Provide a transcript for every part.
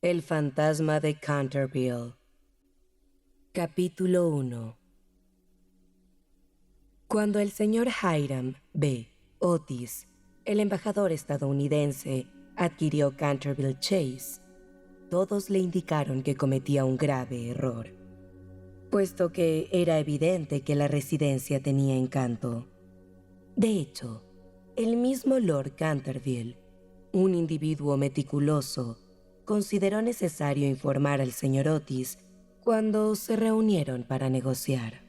El fantasma de Canterville. Capítulo 1. Cuando el señor Hiram B. Otis, el embajador estadounidense, adquirió Canterville Chase, todos le indicaron que cometía un grave error, puesto que era evidente que la residencia tenía encanto. De hecho, el mismo Lord Canterville, un individuo meticuloso, consideró necesario informar al señor Otis cuando se reunieron para negociar.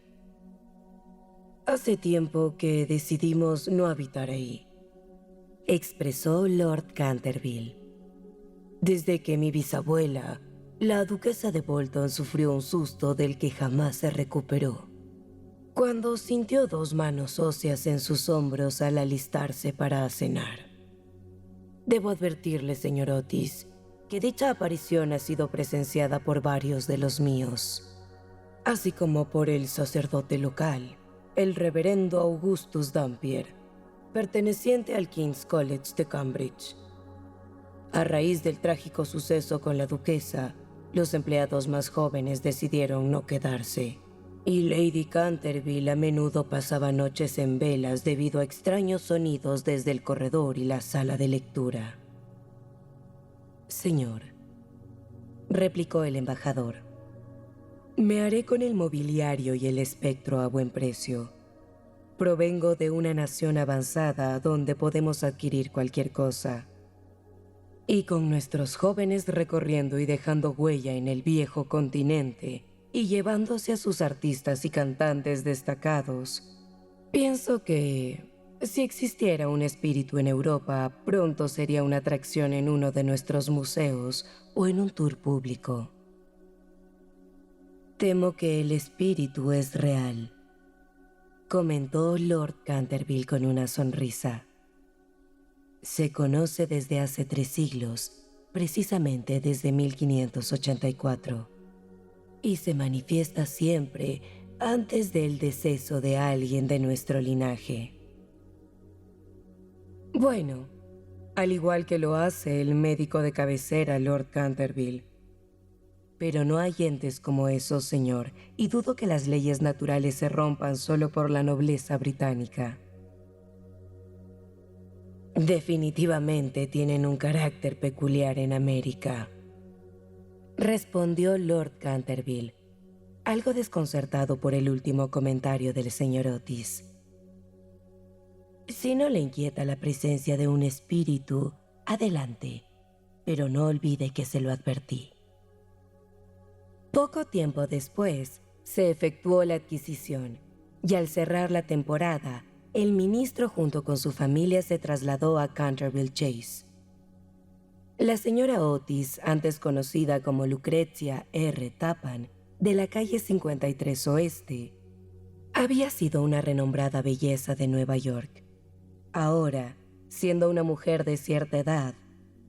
«Hace tiempo que decidimos no habitar ahí», expresó Lord Canterville. «Desde que mi bisabuela, la duquesa de Bolton, sufrió un susto del que jamás se recuperó, cuando sintió dos manos óseas en sus hombros al alistarse para cenar. Debo advertirle, señor Otis, que dicha aparición ha sido presenciada por varios de los míos, así como por el sacerdote local, el reverendo Augustus Dampier, perteneciente al King's College de Cambridge. A raíz del trágico suceso con la duquesa, los empleados más jóvenes decidieron no quedarse, y Lady Canterville a menudo pasaba noches en velas debido a extraños sonidos desde el corredor y la sala de lectura». «Señor», replicó el embajador, «me haré con el mobiliario y el espectro a buen precio. Provengo de una nación avanzada donde podemos adquirir cualquier cosa. Y con nuestros jóvenes recorriendo y dejando huella en el viejo continente y llevándose a sus artistas y cantantes destacados, pienso que si existiera un espíritu en Europa, pronto sería una atracción en uno de nuestros museos o en un tour público». «Temo que el espíritu es real», comentó Lord Canterville con una sonrisa. «Se conoce desde hace 3 siglos, precisamente desde 1584, y se manifiesta siempre antes del deceso de alguien de nuestro linaje». «Bueno, al igual que lo hace el médico de cabecera, Lord Canterville. Pero no hay entes como esos, señor, y dudo que las leyes naturales se rompan solo por la nobleza británica». «Definitivamente tienen un carácter peculiar en América», respondió Lord Canterville, algo desconcertado por el último comentario del señor Otis. «Si no le inquieta la presencia de un espíritu, adelante, pero no olvide que se lo advertí». Poco tiempo después, se efectuó la adquisición, y al cerrar la temporada, el ministro junto con su familia se trasladó a Canterville Chase. La señora Otis, antes conocida como Lucrecia R. Tappan, de la calle 53 Oeste, había sido una renombrada belleza de Nueva York. Ahora, siendo una mujer de cierta edad,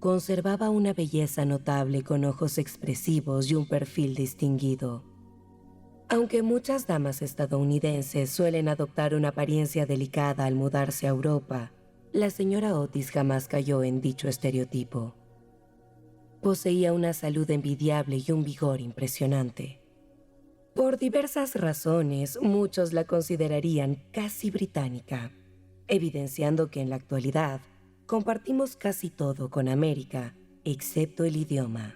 conservaba una belleza notable con ojos expresivos y un perfil distinguido. Aunque muchas damas estadounidenses suelen adoptar una apariencia delicada al mudarse a Europa, la señora Otis jamás cayó en dicho estereotipo. Poseía una salud envidiable y un vigor impresionante. Por diversas razones, muchos la considerarían casi británica, evidenciando que en la actualidad compartimos casi todo con América, excepto el idioma.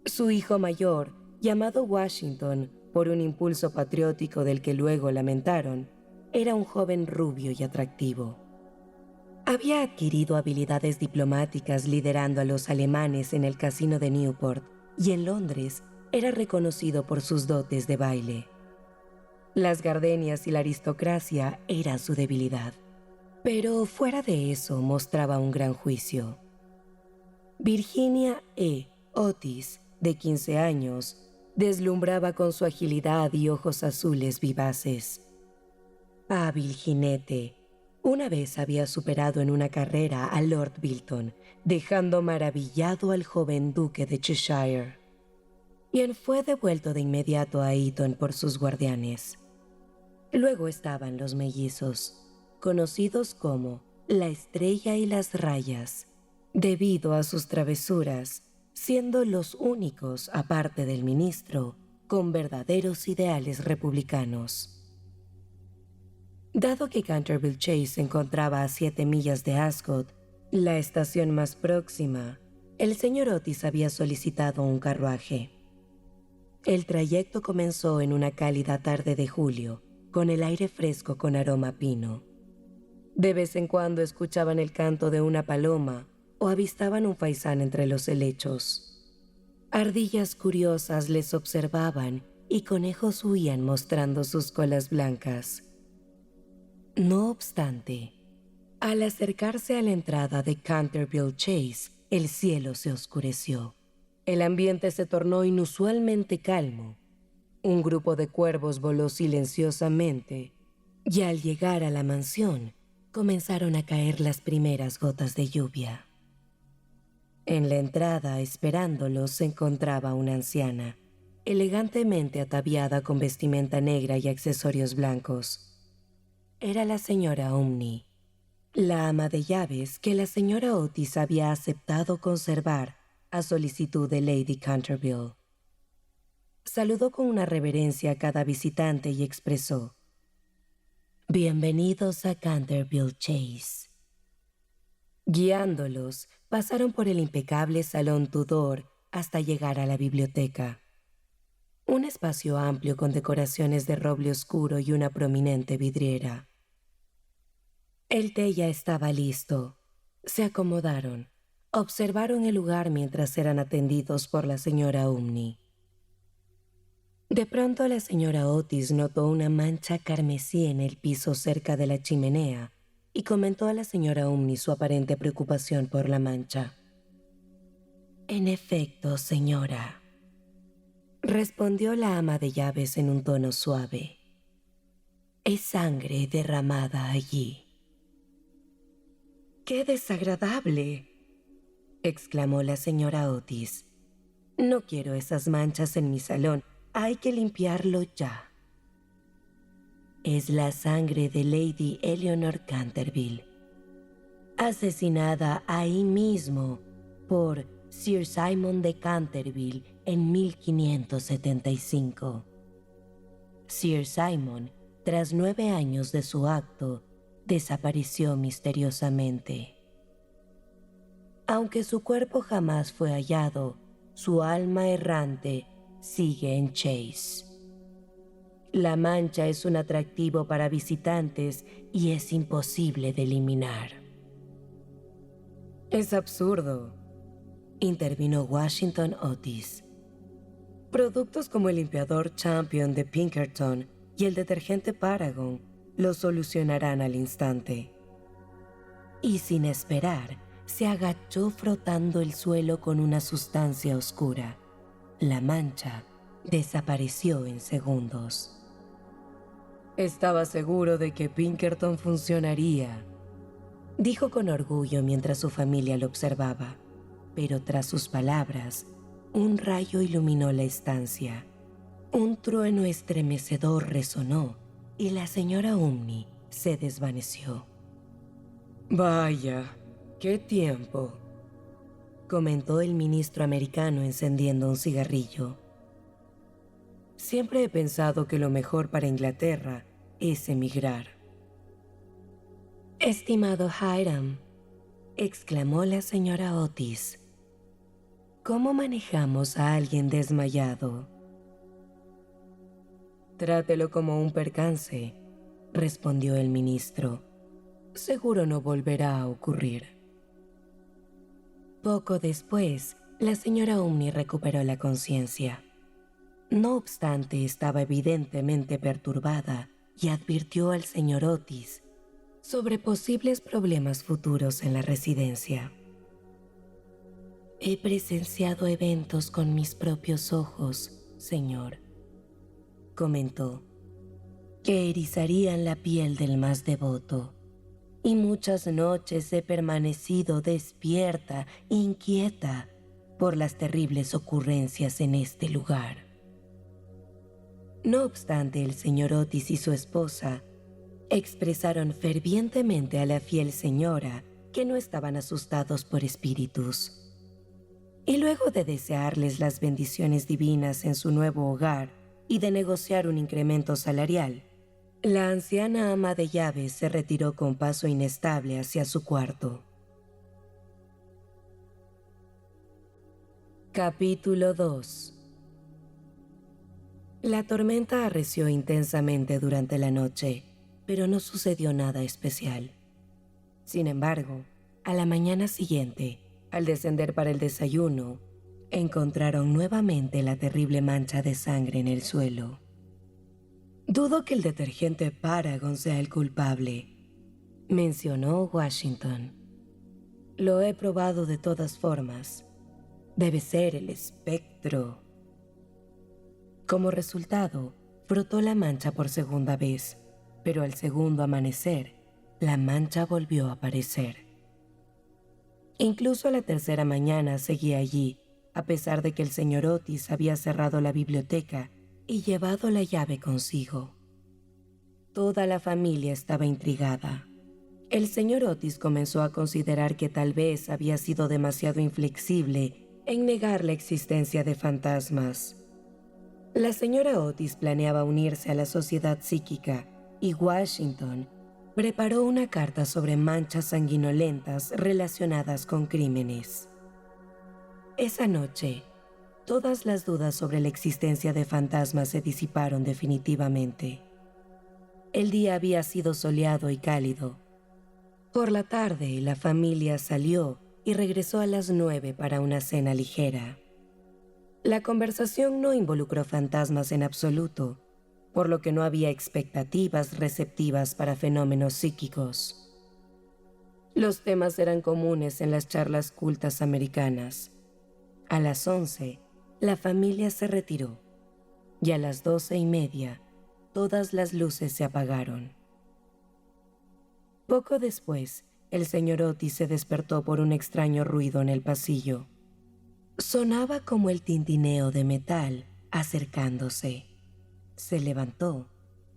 Su hijo mayor, llamado Washington por un impulso patriótico del que luego lamentaron, era un joven rubio y atractivo. Había adquirido habilidades diplomáticas liderando a los alemanes en el casino de Newport, y en Londres era reconocido por sus dotes de baile. Las gardenias y la aristocracia eran su debilidad, pero fuera de eso mostraba un gran juicio. Virginia E. Otis, de 15 años, deslumbraba con su agilidad y ojos azules vivaces. Hábil jinete, una vez había superado en una carrera a Lord Bilton, dejando maravillado al joven duque de Cheshire, quien fue devuelto de inmediato a Eton por sus guardianes. Luego estaban los mellizos, conocidos como la Estrella y las Rayas, debido a sus travesuras, siendo los únicos, aparte del ministro, con verdaderos ideales republicanos. Dado que Canterville Chase se encontraba a 7 millas de Ascot, la estación más próxima, el señor Otis había solicitado un carruaje. El trayecto comenzó en una cálida tarde de julio, con el aire fresco con aroma a pino. De vez en cuando escuchaban el canto de una paloma o avistaban un faisán entre los helechos. Ardillas curiosas les observaban y conejos huían mostrando sus colas blancas. No obstante, al acercarse a la entrada de Canterville Chase, el cielo se oscureció. El ambiente se tornó inusualmente calmo. Un grupo de cuervos voló silenciosamente y al llegar a la mansión comenzaron a caer las primeras gotas de lluvia. En la entrada, esperándolos, se encontraba una anciana, elegantemente ataviada con vestimenta negra y accesorios blancos. Era la señora Umney, la ama de llaves que la señora Otis había aceptado conservar a solicitud de Lady Canterville. Saludó con una reverencia a cada visitante y expresó: «Bienvenidos a Canterville Chase». Guiándolos, pasaron por el impecable salón Tudor hasta llegar a la biblioteca. Un espacio amplio con decoraciones de roble oscuro y una prominente vidriera. El té ya estaba listo. Se acomodaron. Observaron el lugar mientras eran atendidos por la señora Umney. De pronto la señora Otis notó una mancha carmesí en el piso cerca de la chimenea y comentó a la señora Umney su aparente preocupación por la mancha. «En efecto, señora», respondió la ama de llaves en un tono suave. «Es sangre derramada allí». «¡Qué desagradable!», exclamó la señora Otis. «No quiero esas manchas en mi salón. Hay que limpiarlo ya». «Es la sangre de Lady Eleanor Canterville, asesinada ahí mismo por Sir Simon de Canterville en 1575. Sir Simon, tras 9 años de su acto, desapareció misteriosamente. Aunque su cuerpo jamás fue hallado, su alma errante sigue en Chase. La mancha es un atractivo para visitantes y es imposible de eliminar». «Es absurdo», intervino Washington Otis. «Productos como el limpiador Champion de Pinkerton y el detergente Paragon lo solucionarán al instante». Y sin esperar, se agachó frotando el suelo con una sustancia oscura. La mancha desapareció en segundos. «Estaba seguro de que Pinkerton funcionaría», dijo con orgullo mientras su familia lo observaba. Pero tras sus palabras, un rayo iluminó la estancia. Un trueno estremecedor resonó y la señora Umney se desvaneció. «Vaya, qué tiempo», comentó el ministro americano encendiendo un cigarrillo. «Siempre he pensado que lo mejor para Inglaterra es emigrar». «Estimado Hiram», exclamó la señora Otis, «¿cómo manejamos a alguien desmayado?» «Trátelo como un percance», respondió el ministro. «Seguro no volverá a ocurrir». Poco después, la señora Umney recuperó la conciencia. No obstante, estaba evidentemente perturbada y advirtió al señor Otis sobre posibles problemas futuros en la residencia. «He presenciado eventos con mis propios ojos, señor», comentó, «que erizarían la piel del más devoto. Y muchas noches he permanecido despierta, inquieta, por las terribles ocurrencias en este lugar». No obstante, el señor Otis y su esposa expresaron fervientemente a la fiel señora que no estaban asustados por espíritus. Y luego de desearles las bendiciones divinas en su nuevo hogar y de negociar un incremento salarial, la anciana ama de llaves se retiró con paso inestable hacia su cuarto. Capítulo 2. La tormenta arreció intensamente durante la noche, pero no sucedió nada especial. Sin embargo, a la mañana siguiente, al descender para el desayuno, encontraron nuevamente la terrible mancha de sangre en el suelo. «Dudo que el detergente Paragon sea el culpable», mencionó Washington. «Lo he probado de todas formas. Debe ser el espectro». Como resultado, frotó la mancha por segunda vez, pero al segundo amanecer, la mancha volvió a aparecer. Incluso a la tercera mañana seguía allí, a pesar de que el señor Otis había cerrado la biblioteca y llevado la llave consigo. Toda la familia estaba intrigada. El señor Otis comenzó a considerar que tal vez había sido demasiado inflexible en negar la existencia de fantasmas. La señora Otis planeaba unirse a la sociedad psíquica y Washington preparó una carta sobre manchas sanguinolentas relacionadas con crímenes. Esa noche, todas las dudas sobre la existencia de fantasmas se disiparon definitivamente. El día había sido soleado y cálido. Por la tarde, la familia salió y regresó a las 9 para una cena ligera. La conversación no involucró fantasmas en absoluto, por lo que no había expectativas receptivas para fenómenos psíquicos. Los temas eran comunes en las charlas cultas americanas. A las 11, la familia se retiró, y a las 12:30, todas las luces se apagaron. Poco después, el señor Otis se despertó por un extraño ruido en el pasillo. Sonaba como el tintineo de metal acercándose. Se levantó,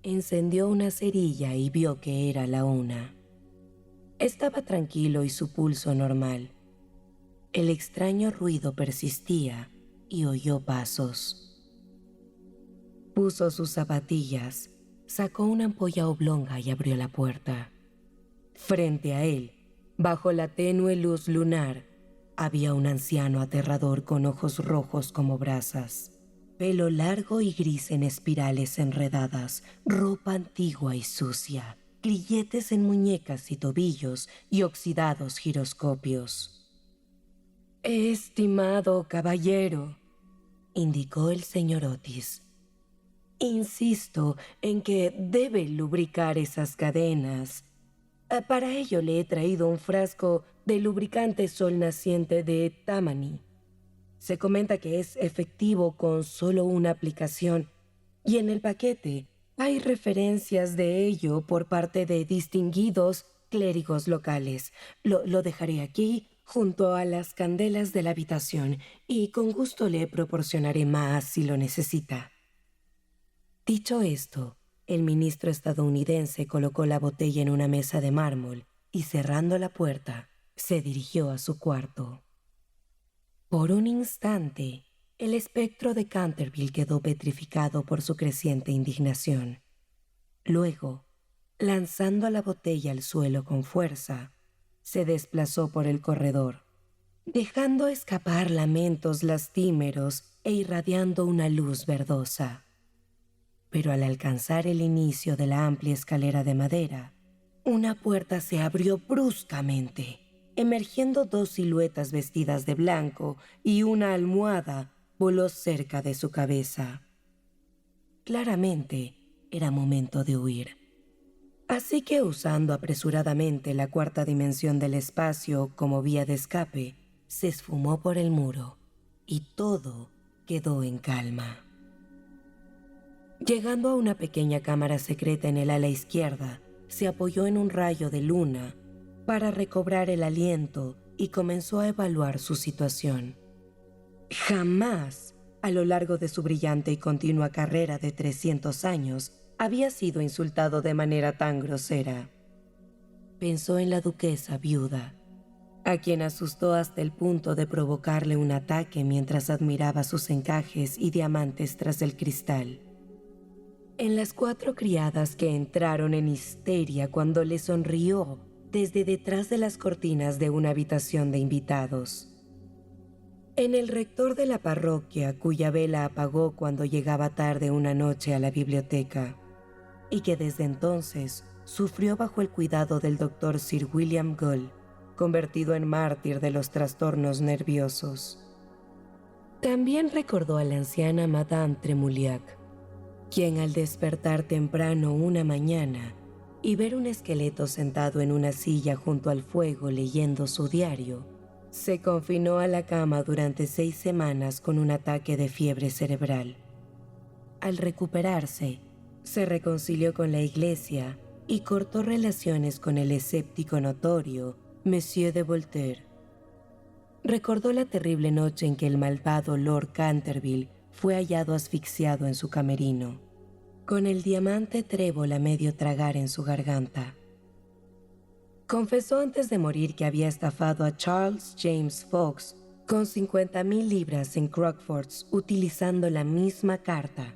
encendió una cerilla y vio que era la 1. Estaba tranquilo y su pulso normal. El extraño ruido persistía y oyó pasos. Puso sus zapatillas, sacó una ampolla oblonga y abrió la puerta. Frente a él, bajo la tenue luz lunar, había un anciano aterrador con ojos rojos como brasas, pelo largo y gris en espirales enredadas, ropa antigua y sucia, grilletes en muñecas y tobillos y oxidados giroscopios. «Estimado caballero», indicó el señor Otis, «insisto en que debe lubricar esas cadenas. Para ello le he traído un frasco de lubricante sol naciente de Tammany. Se comenta que es efectivo con solo una aplicación, y en el paquete hay referencias de ello por parte de distinguidos clérigos locales. Lo dejaré aquí junto a las candelas de la habitación y con gusto le proporcionaré más si lo necesita». Dicho esto, el ministro estadounidense colocó la botella en una mesa de mármol y, cerrando la puerta, se dirigió a su cuarto. Por un instante, el espectro de Canterville quedó petrificado por su creciente indignación. Luego, lanzando la botella al suelo con fuerza, se desplazó por el corredor, dejando escapar lamentos lastimeros e irradiando una luz verdosa. Pero al alcanzar el inicio de la amplia escalera de madera, una puerta se abrió bruscamente, emergiendo 2 siluetas vestidas de blanco y una almohada voló cerca de su cabeza. Claramente, era momento de huir. Así que, usando apresuradamente la 4ª dimensión del espacio como vía de escape, se esfumó por el muro y todo quedó en calma. Llegando a una pequeña cámara secreta en el ala izquierda, se apoyó en un rayo de luna para recobrar el aliento y comenzó a evaluar su situación. Jamás, a lo largo de su brillante y continua carrera de 300 años, había sido insultado de manera tan grosera. Pensó en la duquesa viuda. a quien asustó hasta el punto de provocarle un ataque mientras admiraba sus encajes y diamantes tras el cristal. En las 4 criadas que entraron en histeria cuando le sonrió desde detrás de las cortinas de una habitación de invitados. En el rector de la parroquia, cuya vela apagó cuando llegaba tarde una noche a la biblioteca, y que desde entonces sufrió bajo el cuidado del doctor Sir William Gull, convertido en mártir de los trastornos nerviosos. También recordó a la anciana Madame Tremouliac, quien al despertar temprano una mañana y ver un esqueleto sentado en una silla junto al fuego leyendo su diario, se confinó a la cama durante 6 semanas con un ataque de fiebre cerebral. Al recuperarse, se reconcilió con la iglesia y cortó relaciones con el escéptico notorio Monsieur de Voltaire. Recordó la terrible noche en que el malvado Lord Canterville fue hallado asfixiado en su camerino, con el diamante trébol a medio tragar en su garganta. Confesó antes de morir que había estafado a Charles James Fox con 50,000 libras en Crockfords utilizando la misma carta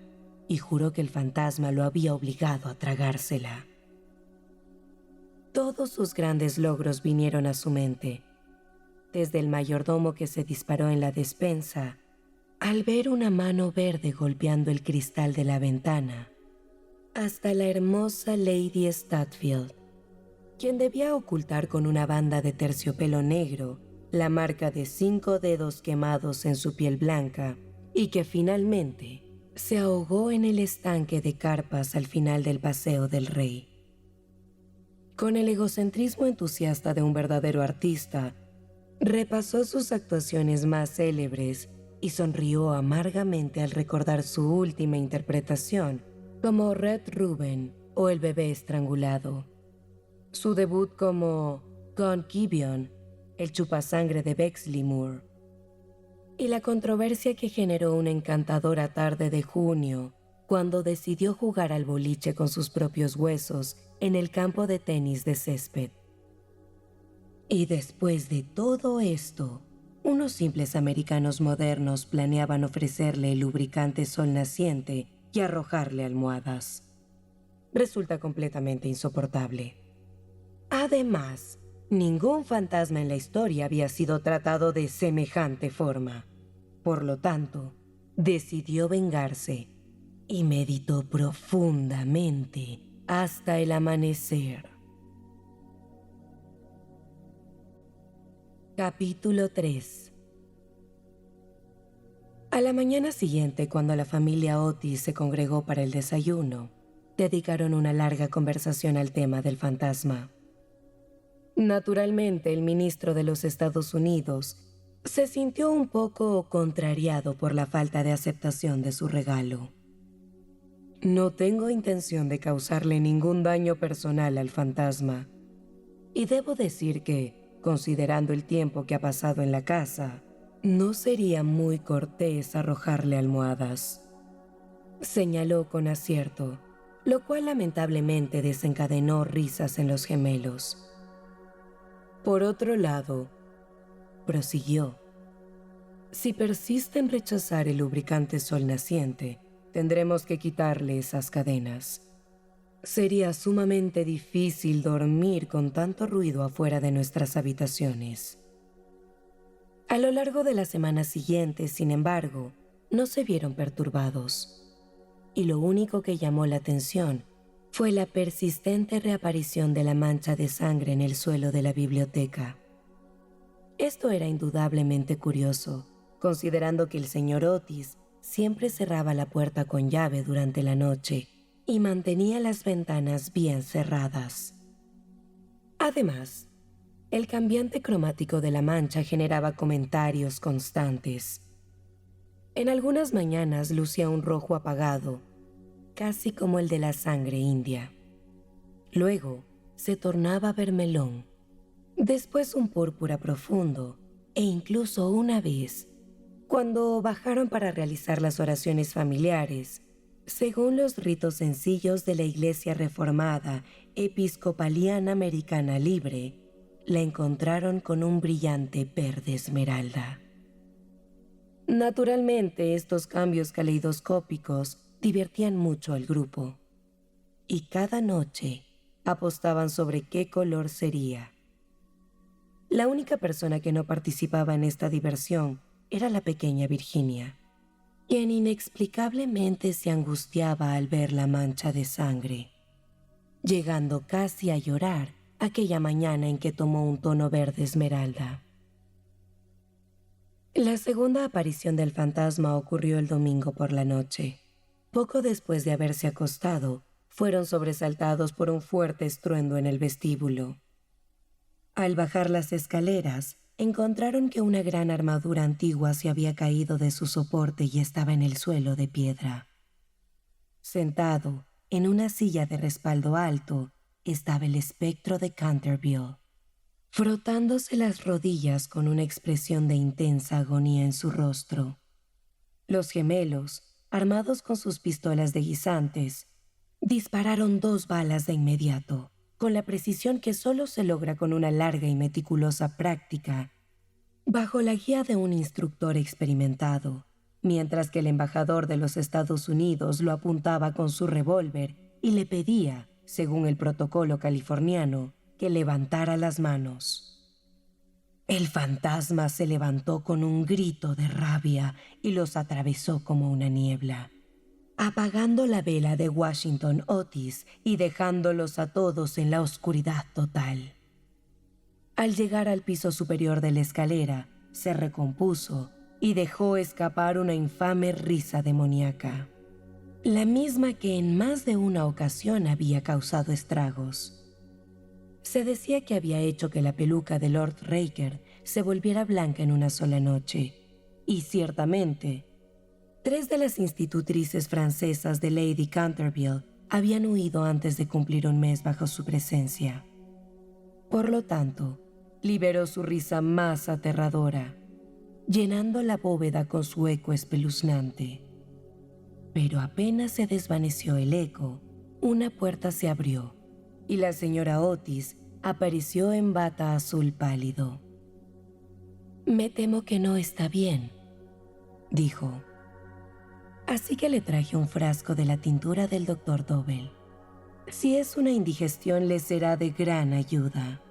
y juró que el fantasma lo había obligado a tragársela. Todos sus grandes logros vinieron a su mente, desde el mayordomo que se disparó en la despensa, al ver una mano verde golpeando el cristal de la ventana, hasta la hermosa Lady Statfield, quien debía ocultar con una banda de terciopelo negro la marca de 5 dedos quemados en su piel blanca y que finalmente se ahogó en el estanque de carpas al final del Paseo del Rey. Con el egocentrismo entusiasta de un verdadero artista, repasó sus actuaciones más célebres y sonrió amargamente al recordar su última interpretación como Red Ruben o El bebé estrangulado, su debut como Gone Gibeon, el chupasangre de Bexley Moor, y la controversia que generó una encantadora tarde de junio cuando decidió jugar al boliche con sus propios huesos en el campo de tenis de césped. Y después de todo esto, unos simples americanos modernos planeaban ofrecerle el lubricante sol naciente y arrojarle almohadas. Resulta completamente insoportable. Además, ningún fantasma en la historia había sido tratado de semejante forma. Por lo tanto, decidió vengarse y meditó profundamente hasta el amanecer. Capítulo 3. A la mañana siguiente, cuando la familia Otis se congregó para el desayuno, dedicaron una larga conversación al tema del fantasma. Naturalmente, el ministro de los Estados Unidos se sintió un poco contrariado por la falta de aceptación de su regalo. No tengo intención de causarle ningún daño personal al fantasma, y debo decir que, considerando el tiempo que ha pasado en la casa, no sería muy cortés arrojarle almohadas, señaló con acierto, lo cual lamentablemente desencadenó risas en los gemelos. Por otro lado, prosiguió, si persiste en rechazar el lubricante sol naciente, tendremos que quitarle esas cadenas. Sería sumamente difícil dormir con tanto ruido afuera de nuestras habitaciones. A lo largo de las semanas siguientes, sin embargo, no se vieron perturbados, y lo único que llamó la atención fue la persistente reaparición de la mancha de sangre en el suelo de la biblioteca. Esto era indudablemente curioso, considerando que el señor Otis siempre cerraba la puerta con llave durante la noche y mantenía las ventanas bien cerradas. Además, el cambiante cromático de la mancha generaba comentarios constantes. En algunas mañanas lucía un rojo apagado, casi como el de la sangre india. Luego se tornaba vermelón, después un púrpura profundo e incluso una vez, cuando bajaron para realizar las oraciones familiares, según los ritos sencillos de la Iglesia Reformada Episcopaliana Americana Libre, la encontraron con un brillante verde esmeralda. Naturalmente, estos cambios caleidoscópicos divertían mucho al grupo, y cada noche apostaban sobre qué color sería. La única persona que no participaba en esta diversión era la pequeña Virginia, quien inexplicablemente se angustiaba al ver la mancha de sangre, llegando casi a llorar aquella mañana en que tomó un tono verde esmeralda. La segunda aparición del fantasma ocurrió el domingo por la noche. Poco después de haberse acostado, fueron sobresaltados por un fuerte estruendo en el vestíbulo. Al bajar las escaleras, encontraron que una gran armadura antigua se había caído de su soporte y estaba en el suelo de piedra. Sentado en una silla de respaldo alto estaba el espectro de Canterville, frotándose las rodillas con una expresión de intensa agonía en su rostro. Los gemelos, armados con sus pistolas de guisantes, dispararon 2 balas de inmediato, con la precisión que solo se logra con una larga y meticulosa práctica, bajo la guía de un instructor experimentado, mientras que el embajador de los Estados Unidos lo apuntaba con su revólver y le pedía, según el protocolo californiano, que levantara las manos. El fantasma se levantó con un grito de rabia y los atravesó como una niebla, apagando la vela de Washington Otis y dejándolos a todos en la oscuridad total. Al llegar al piso superior de la escalera, se recompuso y dejó escapar una infame risa demoníaca, la misma que en más de una ocasión había causado estragos. Se decía que había hecho que la peluca de Lord Raker se volviera blanca en una sola noche, y ciertamente, 3 de las institutrices francesas de Lady Canterville habían huido antes de cumplir un mes bajo su presencia. Por lo tanto, liberó su risa más aterradora, llenando la bóveda con su eco espeluznante. Pero apenas se desvaneció el eco, una puerta se abrió y la señora Otis apareció en bata azul pálido. «Me temo que no está bien», dijo. «Así que le traje un frasco de la tintura del Dr. Dobell. Si es una indigestión, le será de gran ayuda».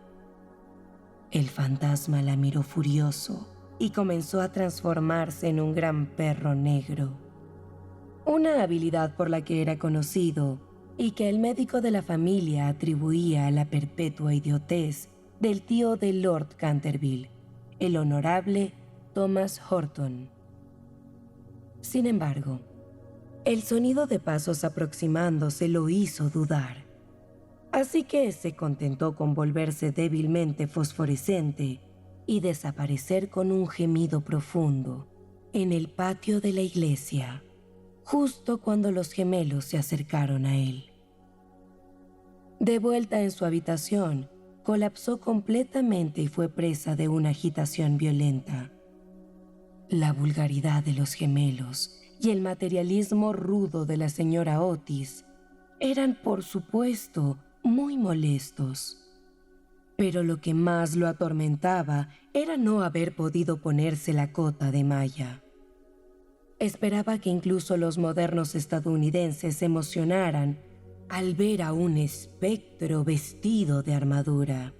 El fantasma la miró furioso y comenzó a transformarse en un gran perro negro, una habilidad por la que era conocido y que el médico de la familia atribuía a la perpetua idiotez del tío de Lord Canterville, el honorable Thomas Horton. Sin embargo, el sonido de pasos aproximándose lo hizo dudar, así que se contentó con volverse débilmente fosforescente y desaparecer con un gemido profundo en el patio de la iglesia, justo cuando los gemelos se acercaron a él. De vuelta en su habitación, colapsó completamente y fue presa de una agitación violenta. La vulgaridad de los gemelos y el materialismo rudo de la señora Otis eran, por supuesto, muy molestos. Pero lo que más lo atormentaba era no haber podido ponerse la cota de malla. Esperaba que incluso los modernos estadounidenses se emocionaran al ver a un espectro vestido de armadura,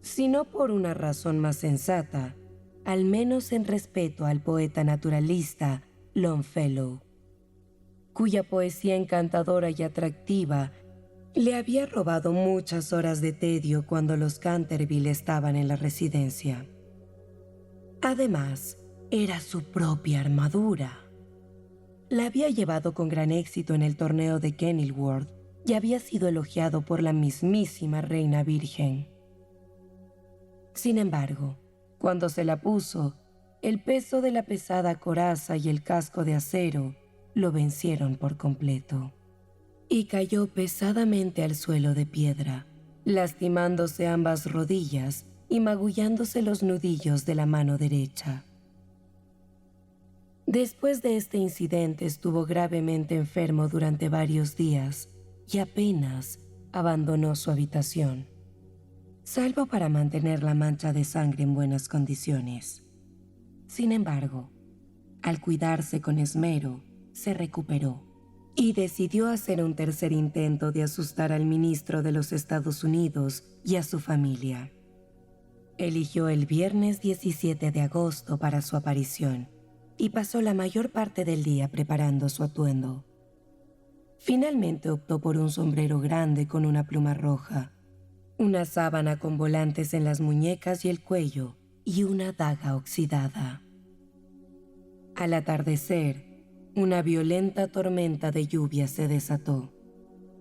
si no por una razón más sensata, al menos en respeto al poeta naturalista Longfellow, cuya poesía encantadora y atractiva le había robado muchas horas de tedio cuando los Canterville estaban en la residencia. Además, era su propia armadura. La había llevado con gran éxito en el torneo de Kenilworth y había sido elogiado por la mismísima Reina Virgen. Sin embargo, cuando se la puso, el peso de la pesada coraza y el casco de acero lo vencieron por completo, y cayó pesadamente al suelo de piedra, lastimándose ambas rodillas y magullándose los nudillos de la mano derecha. Después de este incidente estuvo gravemente enfermo durante varios días y apenas abandonó su habitación. salvo para mantener la mancha de sangre en buenas condiciones. Sin embargo, al cuidarse con esmero, se recuperó y decidió hacer un tercer intento de asustar al ministro de los Estados Unidos y a su familia. Eligió el viernes 17 de agosto para su aparición y pasó la mayor parte del día preparando su atuendo. Finalmente optó por un sombrero grande con una pluma roja, una sábana con volantes en las muñecas y el cuello y una daga oxidada. Al atardecer, una violenta tormenta de lluvia se desató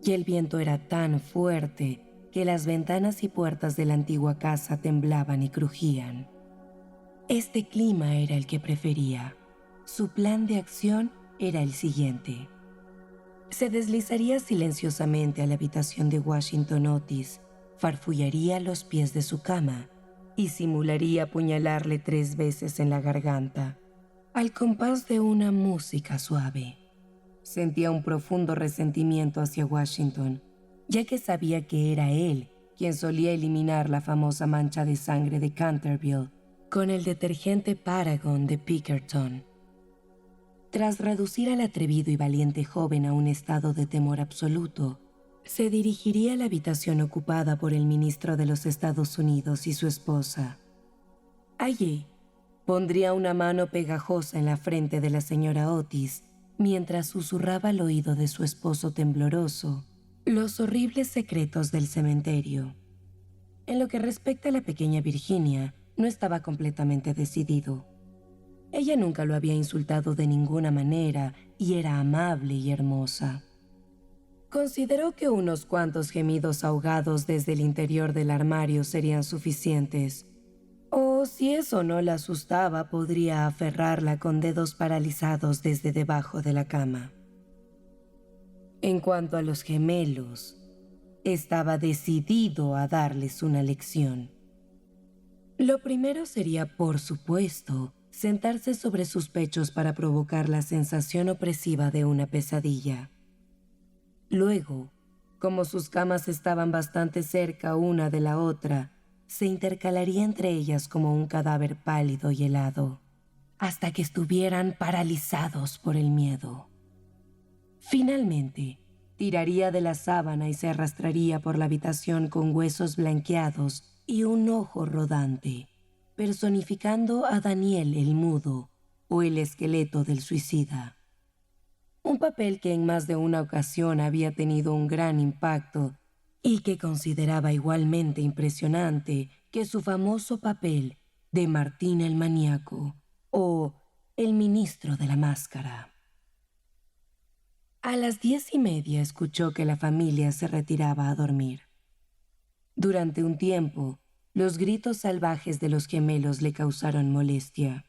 y el viento era tan fuerte que las ventanas y puertas de la antigua casa temblaban y crujían. Este clima era el que prefería. Su plan de acción era el siguiente. Se deslizaría silenciosamente a la habitación de Washington Otis, farfullaría a los pies de su cama y simularía apuñalarle 3 veces en la garganta, al compás de una música suave. Sentía un profundo resentimiento hacia Washington, ya que sabía que era él quien solía eliminar la famosa mancha de sangre de Canterville con el detergente Paragon de Pinkerton. Tras reducir al atrevido y valiente joven a un estado de temor absoluto, se dirigiría a la habitación ocupada por el ministro de los Estados Unidos y su esposa. Allí, pondría una mano pegajosa en la frente de la señora Otis mientras susurraba al oído de su esposo tembloroso los horribles secretos del cementerio. En lo que respecta a la pequeña Virginia, no estaba completamente decidido. Ella nunca lo había insultado de ninguna manera y era amable y hermosa. Consideró que unos cuantos gemidos ahogados desde el interior del armario serían suficientes. O si eso no la asustaba, podría aferrarla con dedos paralizados desde debajo de la cama. En cuanto a los gemelos, estaba decidido a darles una lección. Lo primero sería, por supuesto, sentarse sobre sus pechos para provocar la sensación opresiva de una pesadilla. Luego, como sus camas estaban bastante cerca una de la otra, se intercalaría entre ellas como un cadáver pálido y helado, hasta que estuvieran paralizados por el miedo. Finalmente, tiraría de la sábana y se arrastraría por la habitación con huesos blanqueados y un ojo rodante, personificando a Daniel el Mudo o el esqueleto del suicida. Un papel que en más de una ocasión había tenido un gran impacto y que consideraba igualmente impresionante que su famoso papel de Martín el Maníaco o el Ministro de la Máscara. A las 10:30 escuchó que la familia se retiraba a dormir. Durante un tiempo, los gritos salvajes de los gemelos le causaron molestia,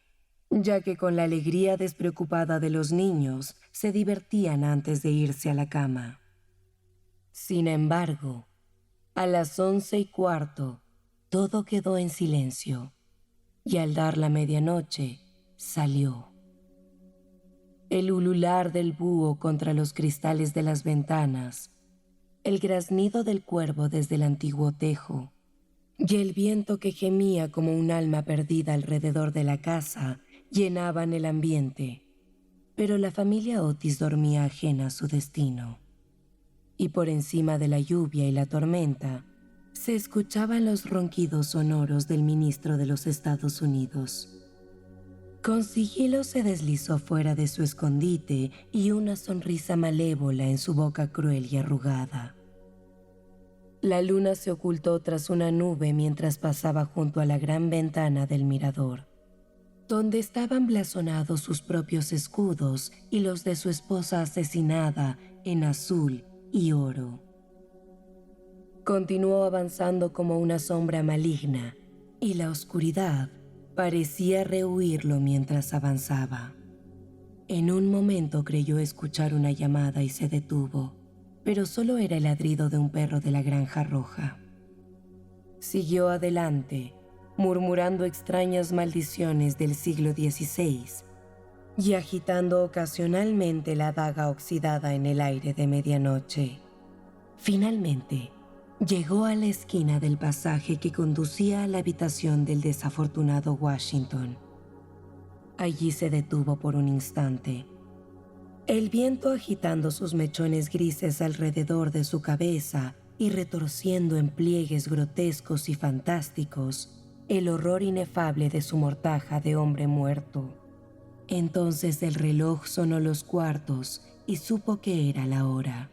ya que con la alegría despreocupada de los niños se divertían antes de irse a la cama. Sin embargo, a las 11:15 todo quedó en silencio y al dar la medianoche salió. El ulular del búho contra los cristales de las ventanas, el graznido del cuervo desde el antiguo tejo y el viento que gemía como un alma perdida alrededor de la casa llenaban el ambiente, pero la familia Otis dormía ajena a su destino. Y por encima de la lluvia y la tormenta, se escuchaban los ronquidos sonoros del ministro de los Estados Unidos. Con sigilo se deslizó fuera de su escondite y una sonrisa malévola en su boca cruel y arrugada. La luna se ocultó tras una nube mientras pasaba junto a la gran ventana del mirador, donde estaban blasonados sus propios escudos y los de su esposa asesinada en azul y oro. Continuó avanzando como una sombra maligna, y la oscuridad parecía rehuirlo mientras avanzaba. En un momento creyó escuchar una llamada y se detuvo, pero solo era el ladrido de un perro de la Granja Roja. Siguió adelante, murmurando extrañas maldiciones del siglo XVI y agitando ocasionalmente la daga oxidada en el aire de medianoche. Finalmente, Llegó a la esquina del pasaje que conducía a la habitación del desafortunado Washington. Allí se detuvo por un instante. El viento agitando sus mechones grises alrededor de su cabeza y retorciendo en pliegues grotescos y fantásticos el horror inefable de su mortaja de hombre muerto. Entonces el reloj sonó los cuartos y supo que era la hora.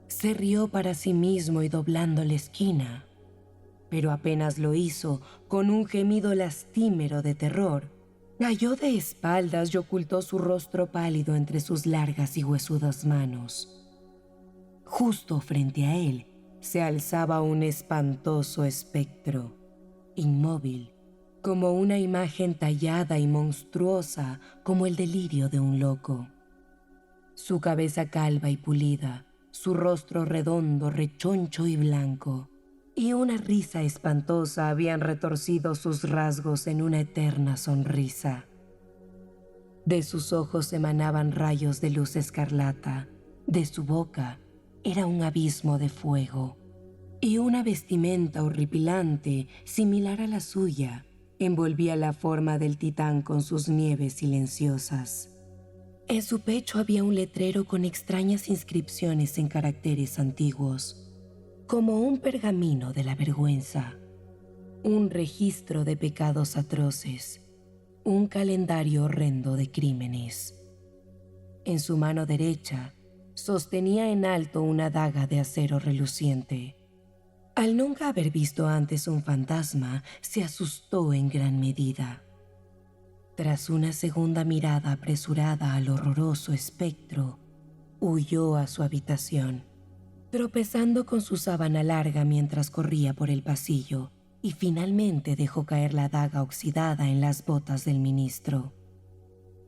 Se rió para sí mismo y doblando la esquina, pero apenas lo hizo, con un gemido lastimero de terror, cayó de espaldas y ocultó su rostro pálido entre sus largas y huesudas manos. Justo frente a él se alzaba un espantoso espectro, inmóvil, como una imagen tallada y monstruosa como el delirio de un loco. Su cabeza calva y pulida, su rostro redondo, rechoncho y blanco, y una risa espantosa habían retorcido sus rasgos en una eterna sonrisa. De sus ojos emanaban rayos de luz escarlata, de su boca era un abismo de fuego, y una vestimenta horripilante, similar a la suya, envolvía la forma del titán con sus nieves silenciosas. En su pecho había un letrero con extrañas inscripciones en caracteres antiguos, como un pergamino de la vergüenza, un registro de pecados atroces, un calendario horrendo de crímenes. En su mano derecha sostenía en alto una daga de acero reluciente. Al nunca haber visto antes un fantasma, se asustó en gran medida. Tras una segunda mirada apresurada al horroroso espectro, huyó a su habitación, tropezando con su sábana larga mientras corría por el pasillo, y finalmente dejó caer la daga oxidada en las botas del ministro,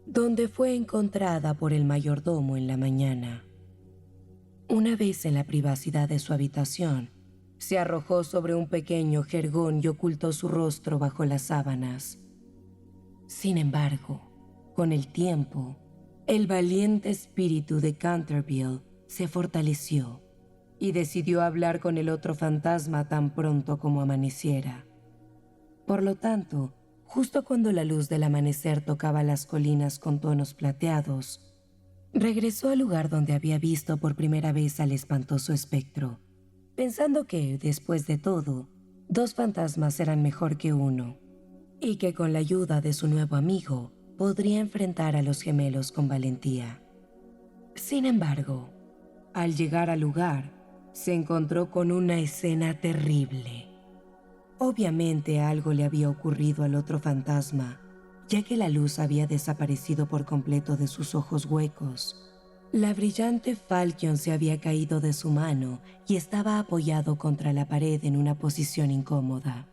donde fue encontrada por el mayordomo en la mañana. Una vez en la privacidad de su habitación, se arrojó sobre un pequeño jergón y ocultó su rostro bajo las sábanas. Sin embargo, con el tiempo, el valiente espíritu de Canterville se fortaleció y decidió hablar con el otro fantasma tan pronto como amaneciera. Por lo tanto, justo cuando la luz del amanecer tocaba las colinas con tonos plateados, regresó al lugar donde había visto por primera vez al espantoso espectro, pensando que, después de todo, dos fantasmas eran mejor que uno, y que con la ayuda de su nuevo amigo podría enfrentar a los gemelos con valentía. Sin embargo, al llegar al lugar, se encontró con una escena terrible. Obviamente algo le había ocurrido al otro fantasma, ya que la luz había desaparecido por completo de sus ojos huecos. La brillante falchion se había caído de su mano y estaba apoyado contra la pared en una posición incómoda.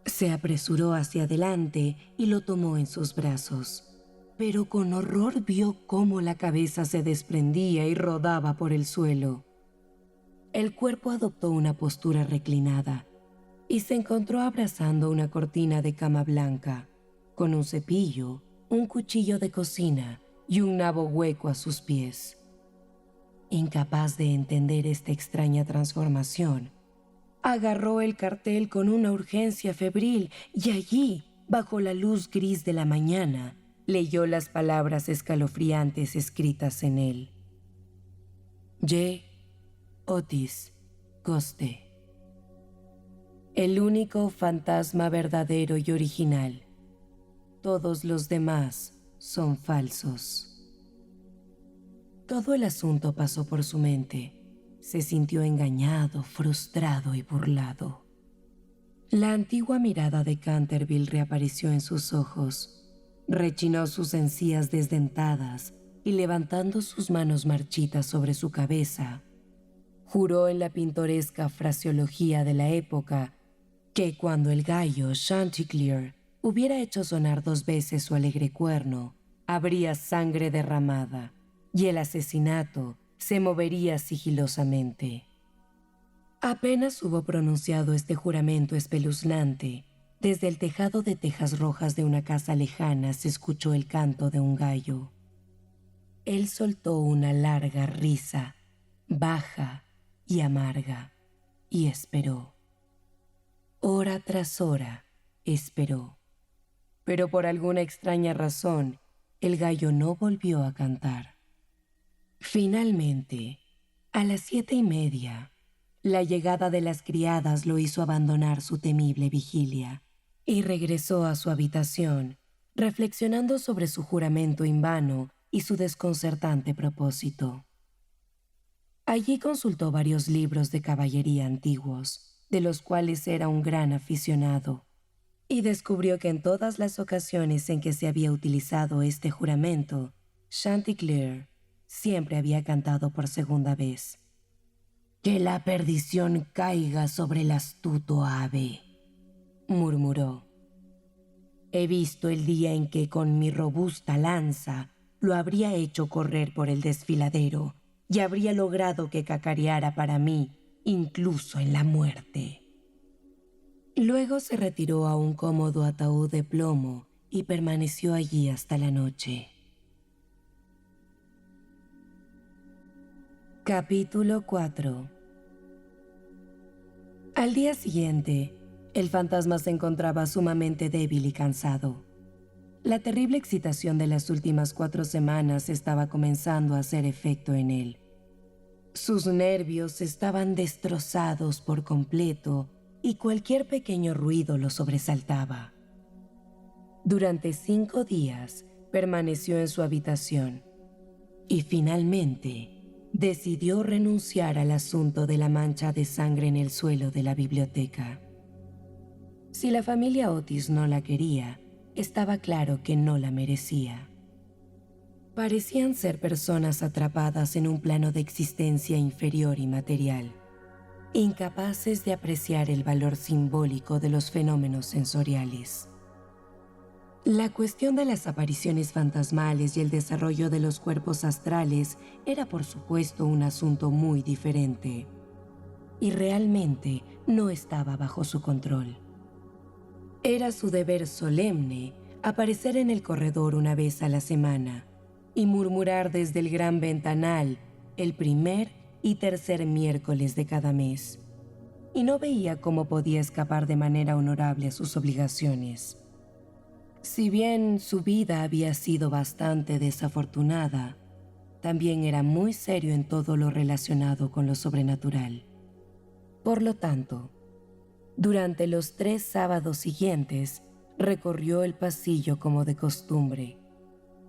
Se apresuró hacia adelante y lo tomó en sus brazos, pero con horror vio cómo la cabeza se desprendía y rodaba por el suelo. El cuerpo adoptó una postura reclinada y se encontró abrazando una cortina de cama blanca, con un cepillo, un cuchillo de cocina y un nabo hueco a sus pies. Incapaz de entender esta extraña transformación, agarró el cartel con una urgencia febril y allí, bajo la luz gris de la mañana, leyó las palabras escalofriantes escritas en él. J. Otis Coste. El único fantasma verdadero y original. Todos los demás son falsos. Todo el asunto pasó por su mente. Se sintió engañado, frustrado y burlado. La antigua mirada de Canterville reapareció en sus ojos. Rechinó sus encías desdentadas y levantando sus manos marchitas sobre su cabeza, juró en la pintoresca fraseología de la época que cuando el gallo Chanticleer hubiera hecho sonar 2 veces su alegre cuerno, habría sangre derramada y el asesinato se movería sigilosamente. Apenas hubo pronunciado este juramento espeluznante, desde el tejado de tejas rojas de una casa lejana se escuchó el canto de un gallo. Él soltó una larga risa, baja y amarga, y esperó. Hora tras hora esperó, pero por alguna extraña razón el gallo no volvió a cantar. Finalmente, a las 7:30, la llegada de las criadas lo hizo abandonar su temible vigilia y regresó a su habitación, reflexionando sobre su juramento en vano y su desconcertante propósito. Allí consultó varios libros de caballería antiguos, de los cuales era un gran aficionado, y descubrió que en todas las ocasiones en que se había utilizado este juramento, Chanticleer siempre había cantado por segunda vez. «Que la perdición caiga sobre el astuto ave», murmuró. «He visto el día en que con mi robusta lanza lo habría hecho correr por el desfiladero y habría logrado que cacareara para mí, incluso en la muerte». Luego se retiró a un cómodo ataúd de plomo y permaneció allí hasta la noche. Capítulo 4. Al día siguiente, el fantasma se encontraba sumamente débil y cansado. La terrible excitación de las últimas 4 semanas estaba comenzando a hacer efecto en él. Sus nervios estaban destrozados por completo y cualquier pequeño ruido lo sobresaltaba. Durante 5 días permaneció en su habitación y finalmente decidió renunciar al asunto de la mancha de sangre en el suelo de la biblioteca. Si la familia Otis no la quería, estaba claro que no la merecía. Parecían ser personas atrapadas en un plano de existencia inferior y material, incapaces de apreciar el valor simbólico de los fenómenos sensoriales. La cuestión de las apariciones fantasmales y el desarrollo de los cuerpos astrales era, por supuesto, un asunto muy diferente, y realmente no estaba bajo su control. Era su deber solemne aparecer en el corredor una vez a la semana y murmurar desde el gran ventanal el primer y tercer miércoles de cada mes, y no veía cómo podía escapar de manera honorable a sus obligaciones. Si bien su vida había sido bastante desafortunada, también era muy serio en todo lo relacionado con lo sobrenatural. Por lo tanto, durante los 3 sábados siguientes, recorrió el pasillo como de costumbre,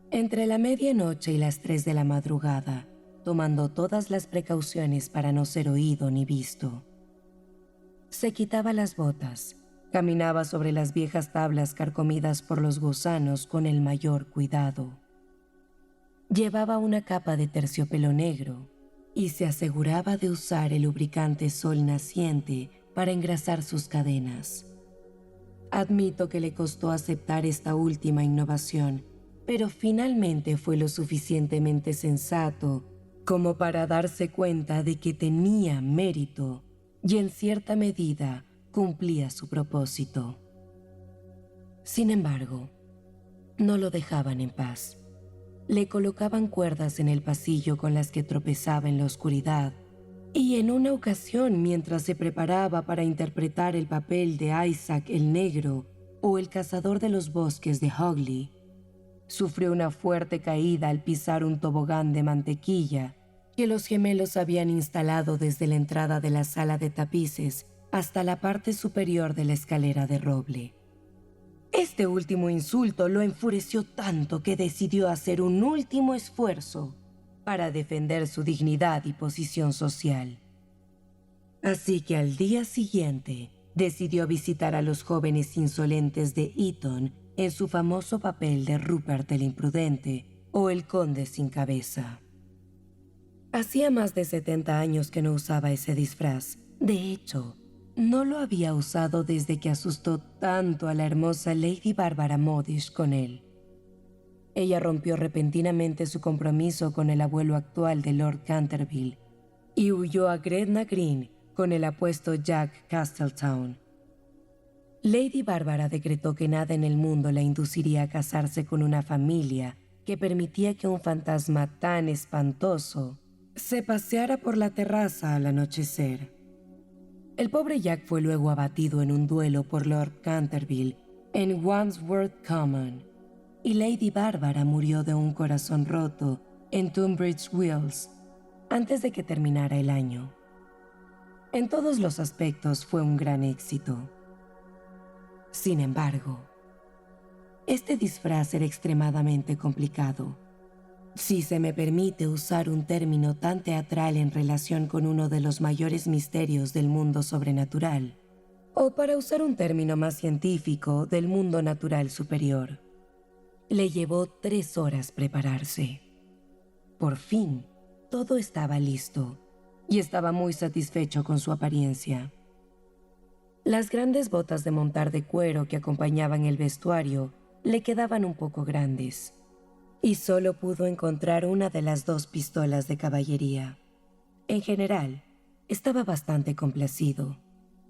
entre la medianoche y las 3 de la madrugada, tomando todas las precauciones para no ser oído ni visto. Se quitaba las botas, caminaba sobre las viejas tablas carcomidas por los gusanos con el mayor cuidado. Llevaba una capa de terciopelo negro y se aseguraba de usar el lubricante sol naciente para engrasar sus cadenas. Admito que le costó aceptar esta última innovación, pero finalmente fue lo suficientemente sensato como para darse cuenta de que tenía mérito y en cierta medida cumplía su propósito. Sin embargo, no lo dejaban en paz. Le colocaban cuerdas en el pasillo con las que tropezaba en la oscuridad, y en una ocasión, mientras se preparaba para interpretar el papel de Isaac el Negro o el cazador de los bosques de Hogli, sufrió una fuerte caída al pisar un tobogán de mantequilla que los gemelos habían instalado desde la entrada de la sala de tapices hasta la parte superior de la escalera de roble. Este último insulto lo enfureció tanto que decidió hacer un último esfuerzo para defender su dignidad y posición social. Así que al día siguiente decidió visitar a los jóvenes insolentes de Eton en su famoso papel de Rupert el Imprudente o el Conde sin Cabeza. Hacía más de 70 años que no usaba ese disfraz. De hecho, no lo había usado desde que asustó tanto a la hermosa Lady Barbara Modish con él. Ella rompió repentinamente su compromiso con el abuelo actual de Lord Canterville y huyó a Gretna Green con el apuesto Jack Castletown. Lady Bárbara decretó que nada en el mundo la induciría a casarse con una familia que permitía que un fantasma tan espantoso se paseara por la terraza al anochecer. El pobre Jack fue luego abatido en un duelo por Lord Canterville en Wandsworth Common, y Lady Bárbara murió de un corazón roto en Tunbridge Wells antes de que terminara el año. En todos los aspectos fue un gran éxito. Sin embargo, este disfraz era extremadamente complicado. Si se me permite usar un término tan teatral en relación con uno de los mayores misterios del mundo sobrenatural, o para usar un término más científico, del mundo natural superior. Le llevó 3 horas prepararse. Por fin, todo estaba listo, y estaba muy satisfecho con su apariencia. Las grandes botas de montar de cuero que acompañaban el vestuario le quedaban un poco grandes, y solo pudo encontrar una de las 2 pistolas de caballería. En general, estaba bastante complacido,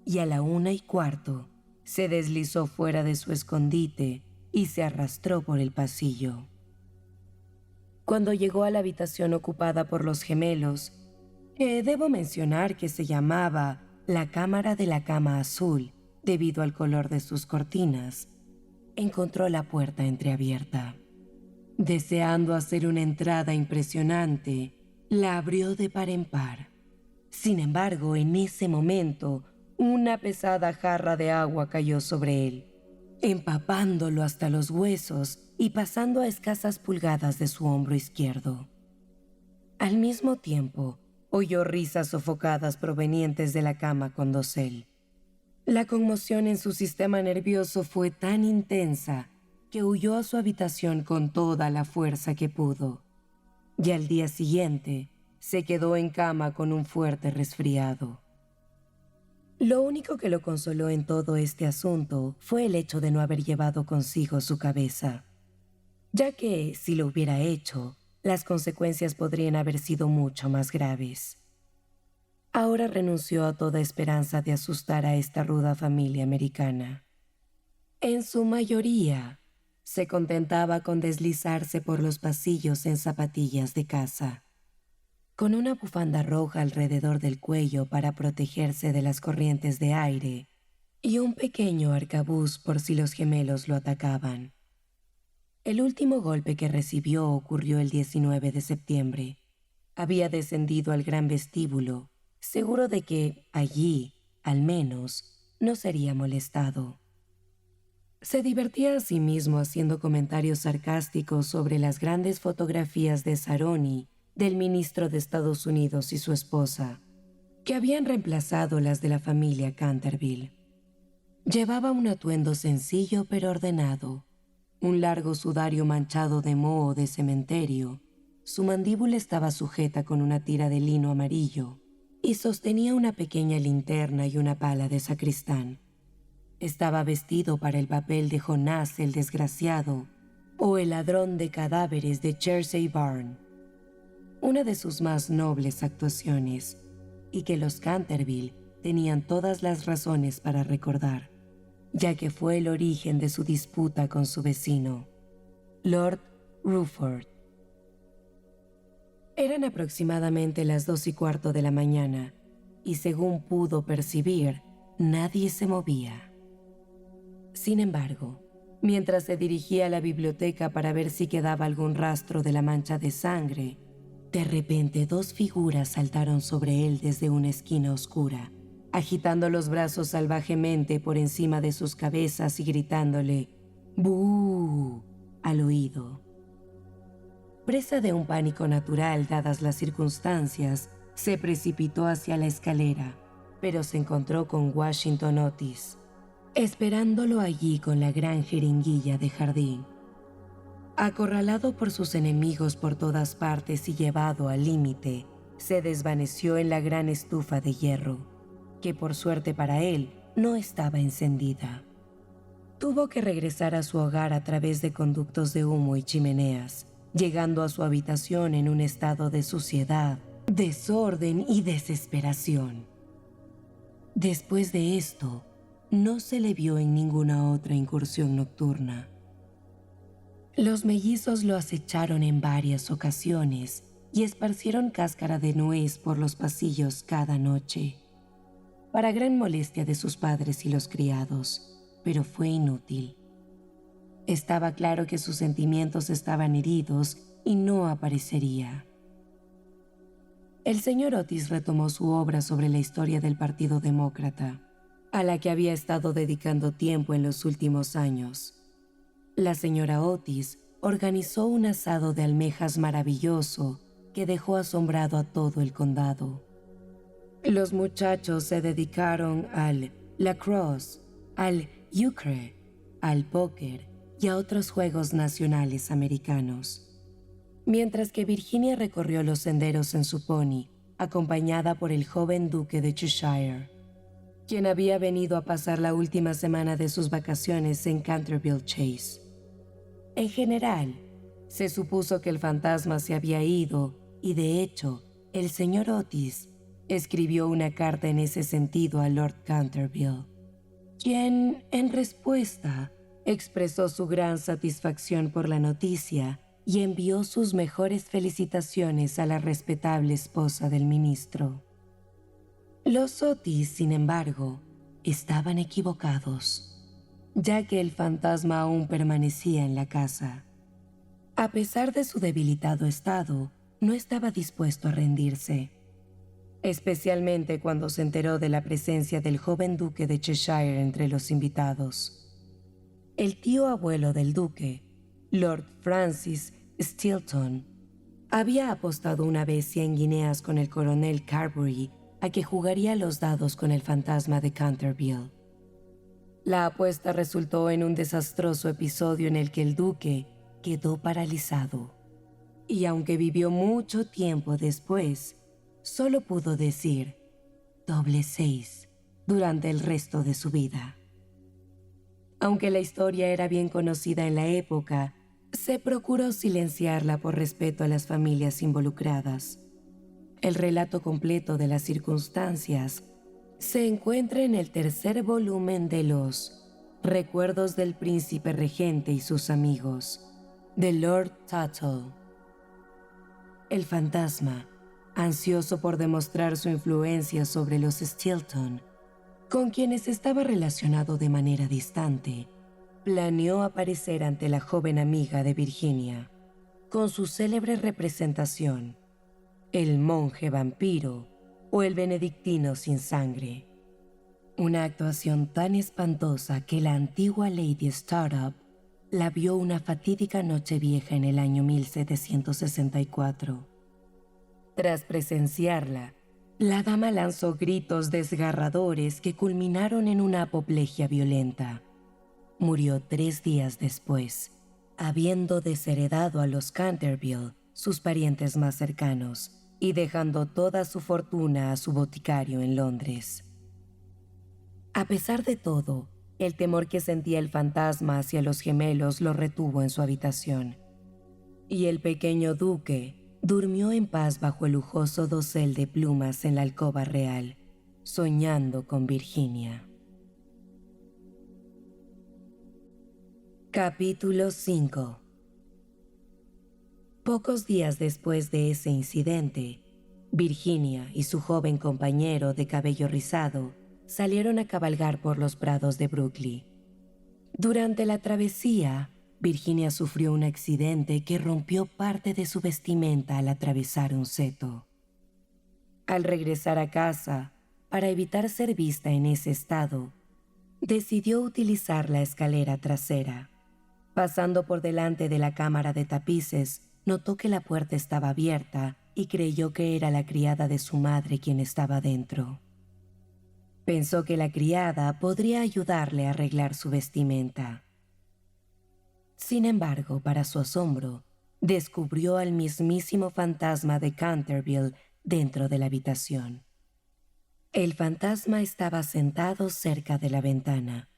y a la 1:15 se deslizó fuera de su escondite y se arrastró por el pasillo. Cuando llegó a la habitación ocupada por los gemelos, que debo mencionar que se llamaba la cámara de la cama azul debido al color de sus cortinas, encontró la puerta entreabierta. Deseando hacer una entrada impresionante, la abrió de par en par. Sin embargo, en ese momento, una pesada jarra de agua cayó sobre él, empapándolo hasta los huesos y pasando a escasas pulgadas de su hombro izquierdo. Al mismo tiempo, oyó risas sofocadas provenientes de la cama con dosel. La conmoción en su sistema nervioso fue tan intensa que huyó a su habitación con toda la fuerza que pudo, y al día siguiente se quedó en cama con un fuerte resfriado. Lo único que lo consoló en todo este asunto fue el hecho de no haber llevado consigo su cabeza, ya que, si lo hubiera hecho, las consecuencias podrían haber sido mucho más graves. Ahora renunció a toda esperanza de asustar a esta ruda familia americana. En su mayoría, se contentaba con deslizarse por los pasillos en zapatillas de caza, con una bufanda roja alrededor del cuello para protegerse de las corrientes de aire y un pequeño arcabuz por si los gemelos lo atacaban. El último golpe que recibió ocurrió el 19 de septiembre. Había descendido al gran vestíbulo, seguro de que allí, al menos, no sería molestado. Se divertía a sí mismo haciendo comentarios sarcásticos sobre las grandes fotografías de Saroni, del ministro de Estados Unidos y su esposa, que habían reemplazado las de la familia Canterville. Llevaba un atuendo sencillo pero ordenado, un largo sudario manchado de moho de cementerio. Su mandíbula estaba sujeta con una tira de lino amarillo y sostenía una pequeña linterna y una pala de sacristán. Estaba vestido para el papel de Jonás el desgraciado o el ladrón de cadáveres de Chertsey Barn, una de sus más nobles actuaciones, y que los Canterville tenían todas las razones para recordar, ya que fue el origen de su disputa con su vecino, Lord Rufford. Eran aproximadamente las 2:15 de la mañana, y según pudo percibir, nadie se movía. Sin embargo, mientras se dirigía a la biblioteca para ver si quedaba algún rastro de la mancha de sangre, de repente 2 figuras saltaron sobre él desde una esquina oscura, agitando los brazos salvajemente por encima de sus cabezas y gritándole «¡Bú!» al oído. Presa de un pánico natural dadas las circunstancias, se precipitó hacia la escalera, pero se encontró con Washington Otis, esperándolo allí con la gran jeringuilla de jardín. Acorralado por sus enemigos por todas partes y llevado al límite, se desvaneció en la gran estufa de hierro, que por suerte para él no estaba encendida. Tuvo que regresar a su hogar a través de conductos de humo y chimeneas, llegando a su habitación en un estado de suciedad, desorden y desesperación. Después de esto, no se le vio en ninguna otra incursión nocturna. Los mellizos lo acecharon en varias ocasiones y esparcieron cáscara de nuez por los pasillos cada noche. para gran molestia de sus padres y los criados, pero fue inútil. Estaba claro que sus sentimientos estaban heridos y no aparecería. El señor Otis retomó su obra sobre la historia del Partido Demócrata, a la que había estado dedicando tiempo en los últimos años. La señora Otis organizó un asado de almejas maravilloso que dejó asombrado a todo el condado. Los muchachos se dedicaron al lacrosse, al euchre, al póker y a otros juegos nacionales americanos, mientras que Virginia recorrió los senderos en su pony, acompañada por el joven duque de Cheshire, quien había venido a pasar la última semana de sus vacaciones en Canterville Chase. En general, se supuso que el fantasma se había ido y, de hecho, el señor Otis escribió una carta en ese sentido a Lord Canterville, quien, en respuesta, expresó su gran satisfacción por la noticia y envió sus mejores felicitaciones a la respetable esposa del ministro. Los Otis, sin embargo, estaban equivocados, ya que el fantasma aún permanecía en la casa. A pesar de su debilitado estado, no estaba dispuesto a rendirse, especialmente cuando se enteró de la presencia del joven duque de Cheshire entre los invitados. El tío abuelo del duque, Lord Francis Stilton, había apostado una vez 100 guineas con el coronel Carbury a que jugaría los dados con el fantasma de Canterville. La apuesta resultó en un desastroso episodio en el que el duque quedó paralizado, y aunque vivió mucho tiempo después, solo pudo decir "6" durante el resto de su vida. Aunque la historia era bien conocida en la época, se procuró silenciarla por respeto a las familias involucradas. El relato completo de las circunstancias se encuentra en el tercer volumen de los Recuerdos del Príncipe Regente y sus amigos, de Lord Tuttle. El fantasma, ansioso por demostrar su influencia sobre los Stilton, con quienes estaba relacionado de manera distante, planeó aparecer ante la joven amiga de Virginia con su célebre representación, el monje vampiro o el benedictino sin sangre. Una actuación tan espantosa que la antigua Lady Startup la vio una fatídica noche vieja en el año 1764. Tras presenciarla, la dama lanzó gritos desgarradores que culminaron en una apoplejía violenta. Murió 3 días después, habiendo desheredado a los Canterville, sus parientes más cercanos, y dejando toda su fortuna a su boticario en Londres. A pesar de todo, el temor que sentía el fantasma hacia los gemelos lo retuvo en su habitación, y el pequeño duque durmió en paz bajo el lujoso dosel de plumas en la alcoba real, soñando con Virginia. Capítulo 5. Pocos días después de ese incidente, Virginia y su joven compañero de cabello rizado salieron a cabalgar por los prados de Brooklyn. Durante la travesía, Virginia sufrió un accidente que rompió parte de su vestimenta al atravesar un seto. Al regresar a casa, para evitar ser vista en ese estado, decidió utilizar la escalera trasera. Pasando por delante de la cámara de tapices, notó que la puerta estaba abierta y creyó que era la criada de su madre quien estaba dentro. Pensó que la criada podría ayudarle a arreglar su vestimenta. Sin embargo, para su asombro, descubrió al mismísimo fantasma de Canterville dentro de la habitación. El fantasma estaba sentado cerca de la ventana,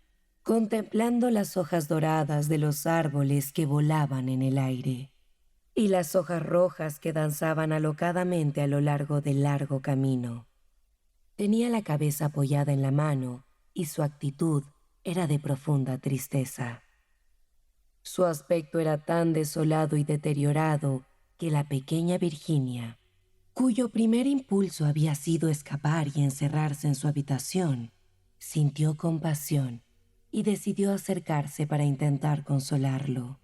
contemplando las hojas doradas de los árboles que volaban en el aire y las hojas rojas que danzaban alocadamente a lo largo del largo camino. Tenía la cabeza apoyada en la mano y su actitud era de profunda tristeza. Su aspecto era tan desolado y deteriorado que la pequeña Virginia, cuyo primer impulso había sido escapar y encerrarse en su habitación, sintió compasión y decidió acercarse para intentar consolarlo.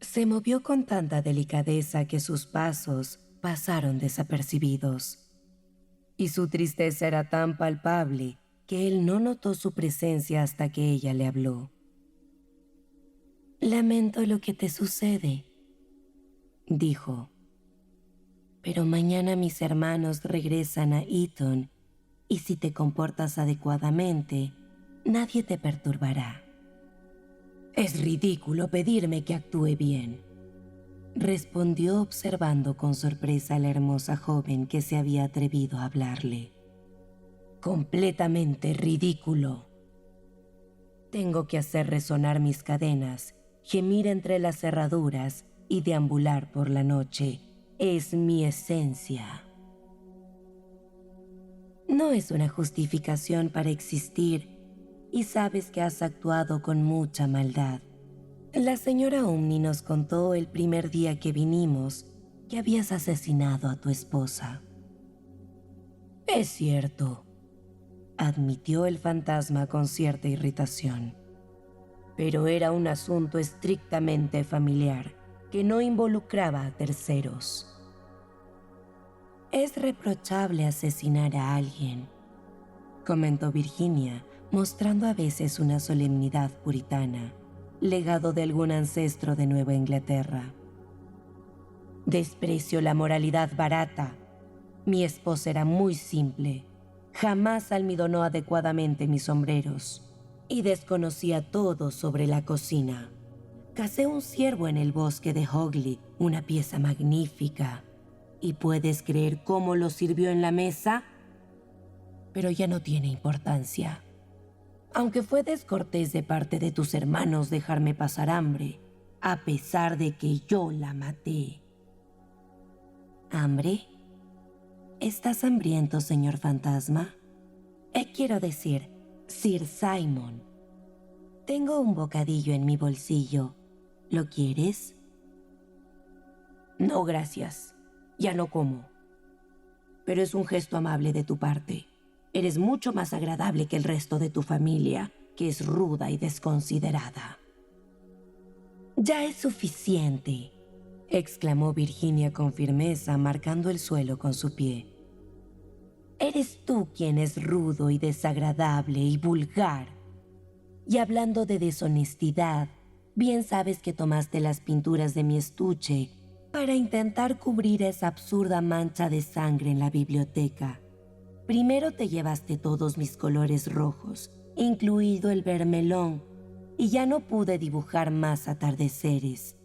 Se movió con tanta delicadeza que sus pasos pasaron desapercibidos, y su tristeza era tan palpable que él no notó su presencia hasta que ella le habló. «Lamento lo que te sucede», dijo, «pero mañana mis hermanos regresan a Eton y si te comportas adecuadamente, nadie te perturbará». «Es ridículo pedirme que actúe bien», respondió observando con sorpresa a la hermosa joven que se había atrevido a hablarle. «Completamente ridículo. Tengo que hacer resonar mis cadenas, gemir entre las cerraduras y deambular por la noche. Es mi esencia». No es una justificación para existir y sabes que has actuado con mucha maldad. La señora Omni nos contó el primer día que vinimos que habías asesinado a tu esposa. «Es cierto», admitió el fantasma con cierta irritación. «Pero era un asunto estrictamente familiar que no involucraba a terceros». «Es reprochable asesinar a alguien», comentó Virginia, mostrando a veces una solemnidad puritana, legado de algún ancestro de Nueva Inglaterra. «Desprecio la moralidad barata. Mi esposa era muy simple. Jamás almidonó adecuadamente mis sombreros y desconocía todo sobre la cocina. Cacé un ciervo en el bosque de Hogley, una pieza magnífica. ¿Y puedes creer cómo lo sirvió en la mesa? Pero ya no tiene importancia. Aunque fue descortés de parte de tus hermanos dejarme pasar hambre, a pesar de que yo la maté». «¿Hambre? ¿Estás hambriento, señor fantasma? Quiero decir, Sir Simon. Tengo un bocadillo en mi bolsillo. ¿Lo quieres?» «No, gracias. Ya no como. Pero es un gesto amable de tu parte. Eres mucho más agradable que el resto de tu familia, que es ruda y desconsiderada». «Ya es suficiente», exclamó Virginia con firmeza, marcando el suelo con su pie. «Eres tú quien es rudo y desagradable y vulgar. Y hablando de deshonestidad, bien sabes que tomaste las pinturas de mi estuche para intentar cubrir esa absurda mancha de sangre en la biblioteca. Primero te llevaste todos mis colores rojos, incluido el vermelón, y ya no pude dibujar más atardeceres.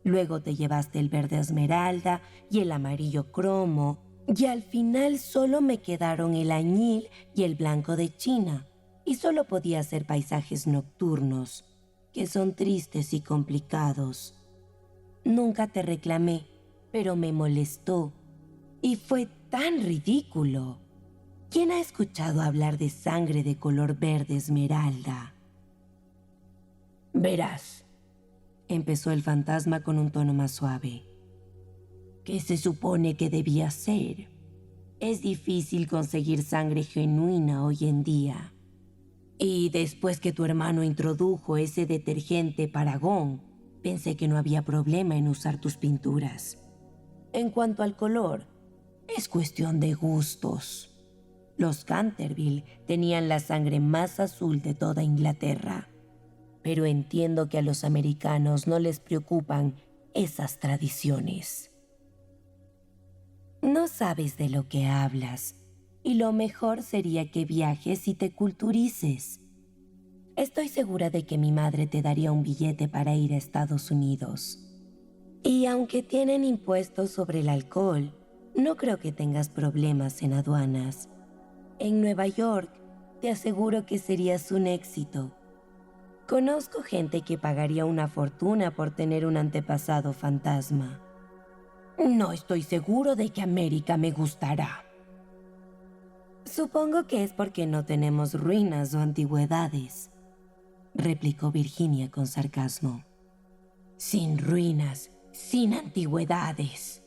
Luego te llevaste el verde esmeralda y el amarillo cromo, y al final solo me quedaron el añil y el blanco de China, y solo podía hacer paisajes nocturnos, que son tristes y complicados. Nunca te reclamé, pero me molestó, y fue tan ridículo. ¿Quién ha escuchado hablar de sangre de color verde esmeralda?» «Verás», empezó el fantasma con un tono más suave, «¿qué se supone que debía hacer? Es difícil conseguir sangre genuina hoy en día. Y después que tu hermano introdujo ese detergente Paragon, pensé que no había problema en usar tus pinturas. En cuanto al color, es cuestión de gustos. Los Canterville tenían la sangre más azul de toda Inglaterra, pero entiendo que a los americanos no les preocupan esas tradiciones». «No sabes de lo que hablas, y lo mejor sería que viajes y te culturices. Estoy segura de que mi madre te daría un billete para ir a Estados Unidos. Y aunque tienen impuestos sobre el alcohol, no creo que tengas problemas en aduanas. En Nueva York, te aseguro que serías un éxito. Conozco gente que pagaría una fortuna por tener un antepasado fantasma». «No estoy seguro de que América me gustará». «Supongo que es porque no tenemos ruinas o antigüedades», replicó Virginia con sarcasmo. «Sin ruinas, sin antigüedades.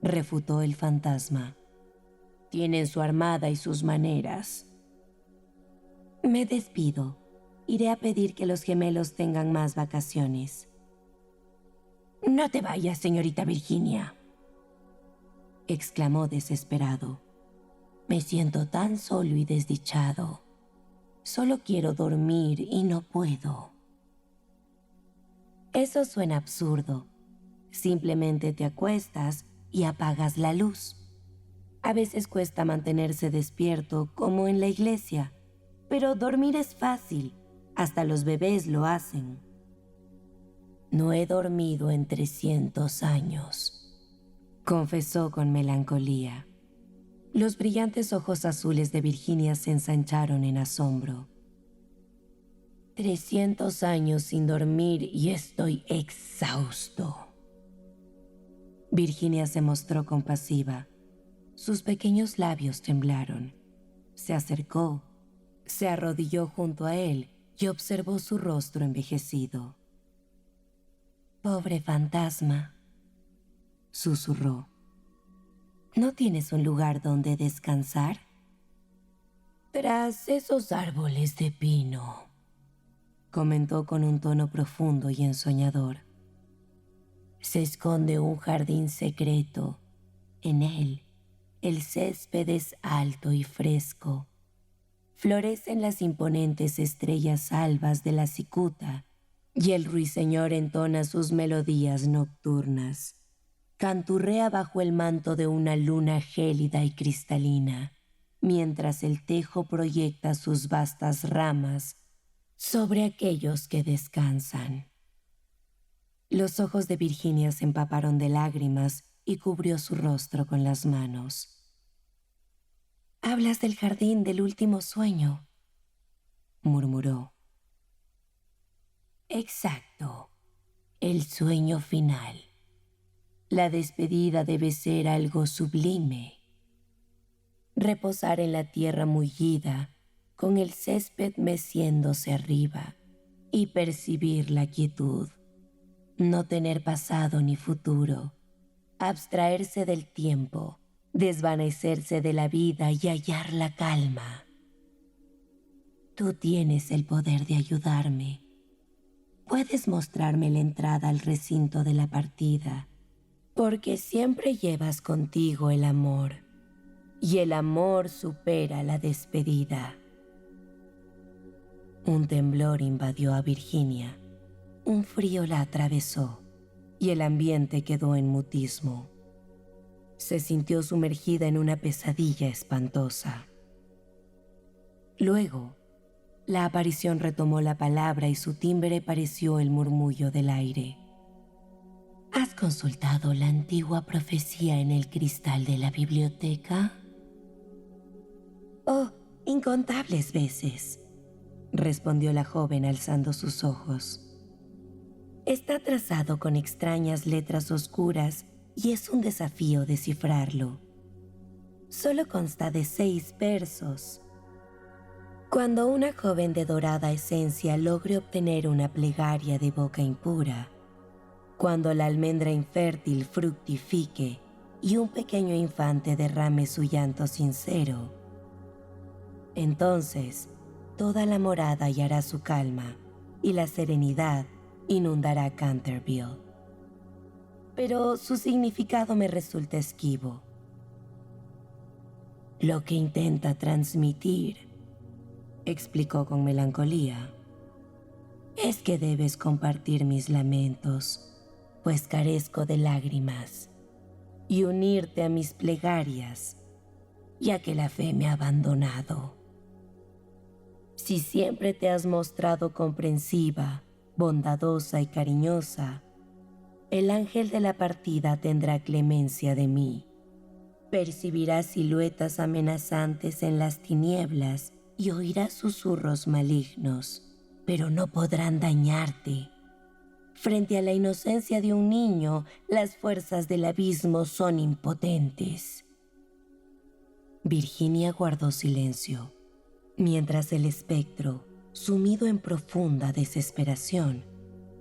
refutó el fantasma. Tienen su armada y sus maneras. Me despido. Iré a pedir que los gemelos tengan más vacaciones. No te vayas, señorita Virginia, exclamó desesperado. Me siento tan solo y desdichado. Solo quiero dormir y no puedo. Eso suena absurdo. Simplemente te acuestas y apagas la luz. A veces cuesta mantenerse despierto, como en la iglesia, pero dormir es fácil. Hasta los bebés lo hacen. No he dormido en 300 años, confesó con melancolía. Los brillantes ojos azules de Virginia se ensancharon en asombro. 300 años sin dormir y estoy exhausto. Virginia se mostró compasiva. Sus pequeños labios temblaron. Se acercó, se arrodilló junto a él y observó su rostro envejecido. Pobre fantasma, susurró. ¿No tienes un lugar donde descansar? Tras esos árboles de pino, comentó con un tono profundo y ensoñador. Se esconde un jardín secreto. En él, el césped es alto y fresco. Florecen las imponentes estrellas albas de la cicuta y el ruiseñor entona sus melodías nocturnas. Canturrea bajo el manto de una luna gélida y cristalina, mientras el tejo proyecta sus vastas ramas sobre aquellos que descansan. Los ojos de Virginia se empaparon de lágrimas y cubrió su rostro con las manos. «Hablas del jardín del último sueño», murmuró. «Exacto, el sueño final. La despedida debe ser algo sublime. Reposar en la tierra mullida, con el césped meciéndose arriba, y percibir la quietud. No tener pasado ni futuro, abstraerse del tiempo, desvanecerse de la vida y hallar la calma. Tú tienes el poder de ayudarme. Puedes mostrarme la entrada al recinto de la partida, porque siempre llevas contigo el amor, y el amor supera la despedida». Un temblor invadió a Virginia, un frío la atravesó, y el ambiente quedó en mutismo. Se sintió sumergida en una pesadilla espantosa. Luego, la aparición retomó la palabra y su timbre pareció el murmullo del aire. ¿Has consultado la antigua profecía en el cristal de la biblioteca? Oh, incontables veces, respondió la joven alzando sus ojos. Está trazado con extrañas letras oscuras y es un desafío descifrarlo. Solo consta de 6 versos. Cuando una joven de dorada esencia logre obtener una plegaria de boca impura, cuando la almendra infértil fructifique y un pequeño infante derrame su llanto sincero, entonces toda la morada hallará su calma y la serenidad inundará Canterville. Pero su significado me resulta esquivo. Lo que intenta transmitir, explicó con melancolía, es que debes compartir mis lamentos, pues carezco de lágrimas, y unirte a mis plegarias, ya que la fe me ha abandonado. Si siempre te has mostrado comprensiva, bondadosa y cariñosa, el ángel de la partida tendrá clemencia de mí. Percibirás siluetas amenazantes en las tinieblas y oirás susurros malignos, pero no podrán dañarte. Frente a la inocencia de un niño, las fuerzas del abismo son impotentes. Virginia guardó silencio, mientras el espectro, sumido en profunda desesperación,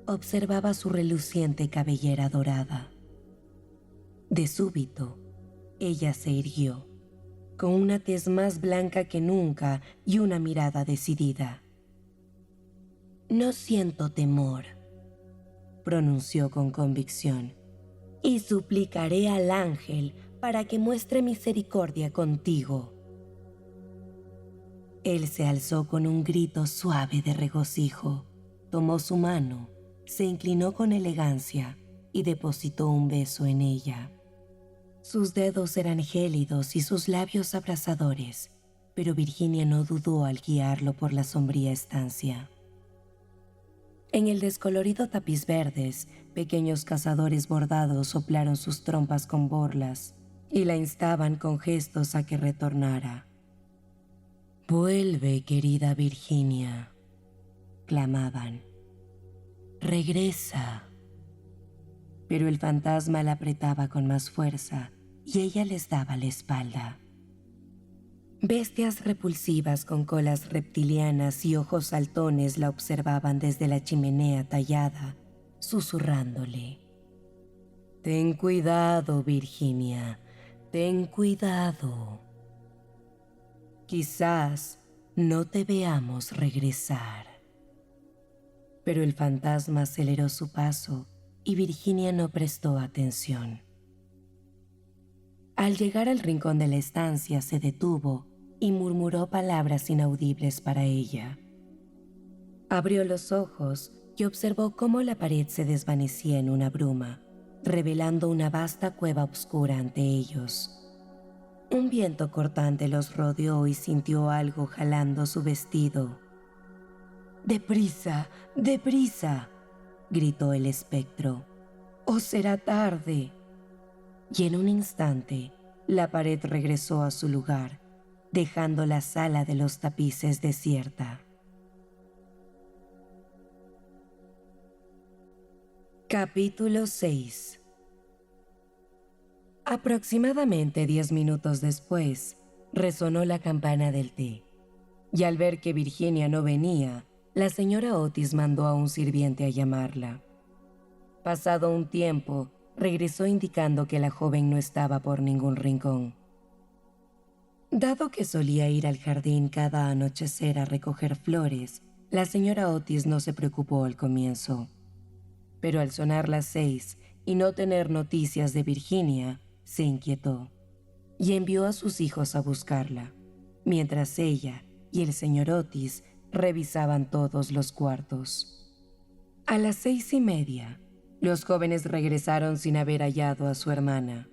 observaba su reluciente cabellera dorada. De súbito, ella se irguió, con una tez más blanca que nunca y una mirada decidida. «No siento temor», pronunció con convicción, «y suplicaré al ángel para que muestre misericordia contigo». Él se alzó con un grito suave de regocijo, tomó su mano, se inclinó con elegancia y depositó un beso en ella. Sus dedos eran gélidos y sus labios abrasadores, pero Virginia no dudó al guiarlo por la sombría estancia. En el descolorido tapiz verdes, pequeños cazadores bordados soplaron sus trompas con borlas y la instaban con gestos a que retornara. «Vuelve, querida Virginia», clamaban. «Regresa». Pero el fantasma la apretaba con más fuerza y ella les daba la espalda. Bestias repulsivas con colas reptilianas y ojos saltones la observaban desde la chimenea tallada, susurrándole. «Ten cuidado, Virginia, ten cuidado. Quizás no te veamos regresar». Pero el fantasma aceleró su paso y Virginia no prestó atención. Al llegar al rincón de la estancia se detuvo y murmuró palabras inaudibles para ella. Abrió los ojos y observó cómo la pared se desvanecía en una bruma, revelando una vasta cueva oscura ante ellos. Un viento cortante los rodeó y sintió algo jalando su vestido. «¡Deprisa, deprisa!», gritó el espectro. «¡O será tarde!». Y en un instante, la pared regresó a su lugar, dejando la sala de los tapices desierta. Capítulo 6. Aproximadamente 10 minutos después, resonó la campana del té, y al ver que Virginia no venía, la señora Otis mandó a un sirviente a llamarla. Pasado un tiempo, regresó indicando que la joven no estaba por ningún rincón. Dado que solía ir al jardín cada anochecer a recoger flores, la señora Otis no se preocupó al comienzo. Pero al sonar las 6 y no tener noticias de Virginia, se inquietó y envió a sus hijos a buscarla, mientras ella y el señor Otis revisaban todos los cuartos. A las 6:30, los jóvenes regresaron sin haber hallado a su hermana.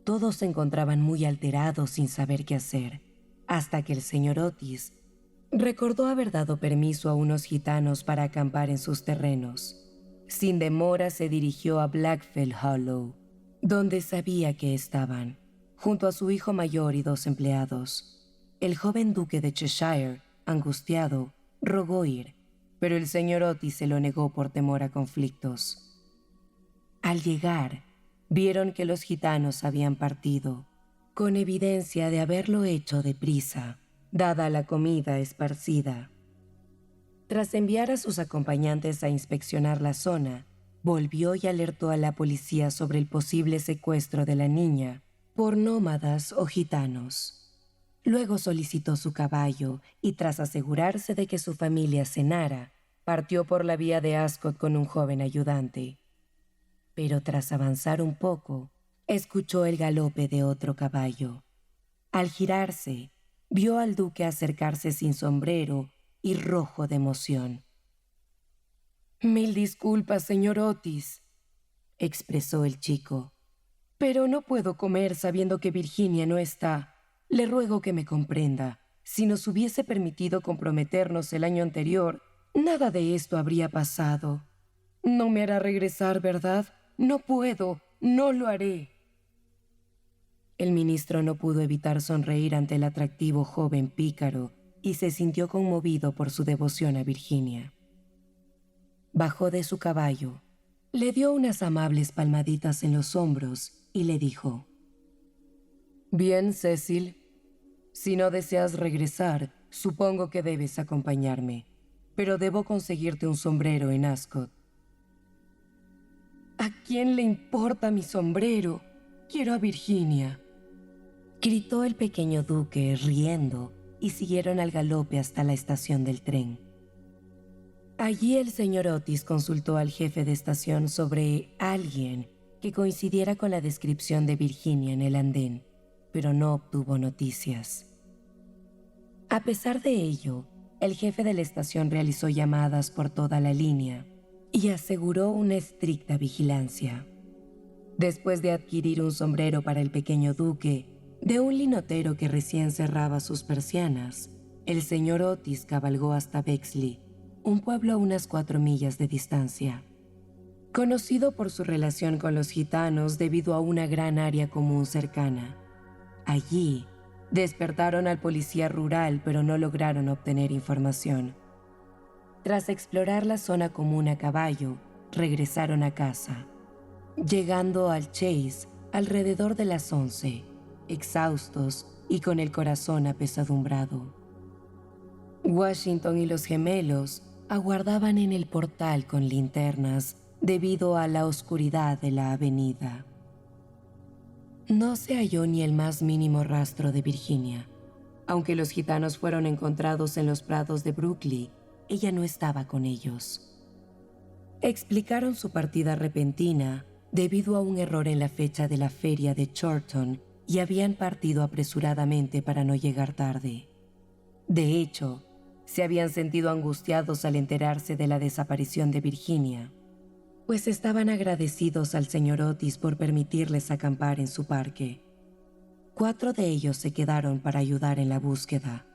Todos se encontraban muy alterados sin saber qué hacer, hasta que el señor Otis recordó haber dado permiso a unos gitanos para acampar en sus terrenos. Sin demora se dirigió a Blackfell Hollow, donde sabía que estaban, junto a su hijo mayor y 2 empleados. El joven duque de Cheshire, angustiado, rogó ir, pero el señor Otis se lo negó por temor a conflictos. Al llegar, vieron que los gitanos habían partido, con evidencia de haberlo hecho deprisa, dada la comida esparcida. Tras enviar a sus acompañantes a inspeccionar la zona, volvió y alertó a la policía sobre el posible secuestro de la niña por nómadas o gitanos. Luego solicitó su caballo y, tras asegurarse de que su familia cenara, partió por la vía de Ascot con un joven ayudante. Pero tras avanzar un poco, escuchó el galope de otro caballo. Al girarse, vio al duque acercarse sin sombrero y rojo de emoción. «Mil disculpas, señor Otis», expresó el chico, «pero no puedo comer sabiendo que Virginia no está. Le ruego que me comprenda. Si nos hubiese permitido comprometernos el año anterior, nada de esto habría pasado. No me hará regresar, ¿verdad? No puedo, no lo haré». El ministro no pudo evitar sonreír ante el atractivo joven pícaro y se sintió conmovido por su devoción a Virginia. Bajó de su caballo, le dio unas amables palmaditas en los hombros y le dijo: «Bien, Cecil, si no deseas regresar, supongo que debes acompañarme, pero debo conseguirte un sombrero en Ascot». «¿A quién le importa mi sombrero?», quiero a Virginia», gritó el pequeño duque riendo, y siguieron al galope hasta la estación del tren. Allí el señor Otis consultó al jefe de estación sobre alguien que coincidiera con la descripción de Virginia en el andén, pero no obtuvo noticias. A pesar de ello, el jefe de la estación realizó llamadas por toda la línea y aseguró una estricta vigilancia. Después de adquirir un sombrero para el pequeño duque de un linotero que recién cerraba sus persianas, el señor Otis cabalgó hasta Bexley, un pueblo a unas 4 millas de distancia. Conocido por su relación con los gitanos debido a una gran área común cercana. Allí, despertaron al policía rural, pero no lograron obtener información. Tras explorar la zona común a caballo, regresaron a casa, llegando al Chase alrededor de las 11, exhaustos y con el corazón apesadumbrado. Washington y los gemelos aguardaban en el portal con linternas debido a la oscuridad de la avenida. No se halló ni el más mínimo rastro de Virginia. Aunque los gitanos fueron encontrados en los prados de Brooklyn, ella no estaba con ellos. Explicaron su partida repentina debido a un error en la fecha de la feria de Chorlton y habían partido apresuradamente para no llegar tarde. De hecho, se habían sentido angustiados al enterarse de la desaparición de Virginia, pues estaban agradecidos al señor Otis por permitirles acampar en su parque. 4 de ellos se quedaron para ayudar en la búsqueda.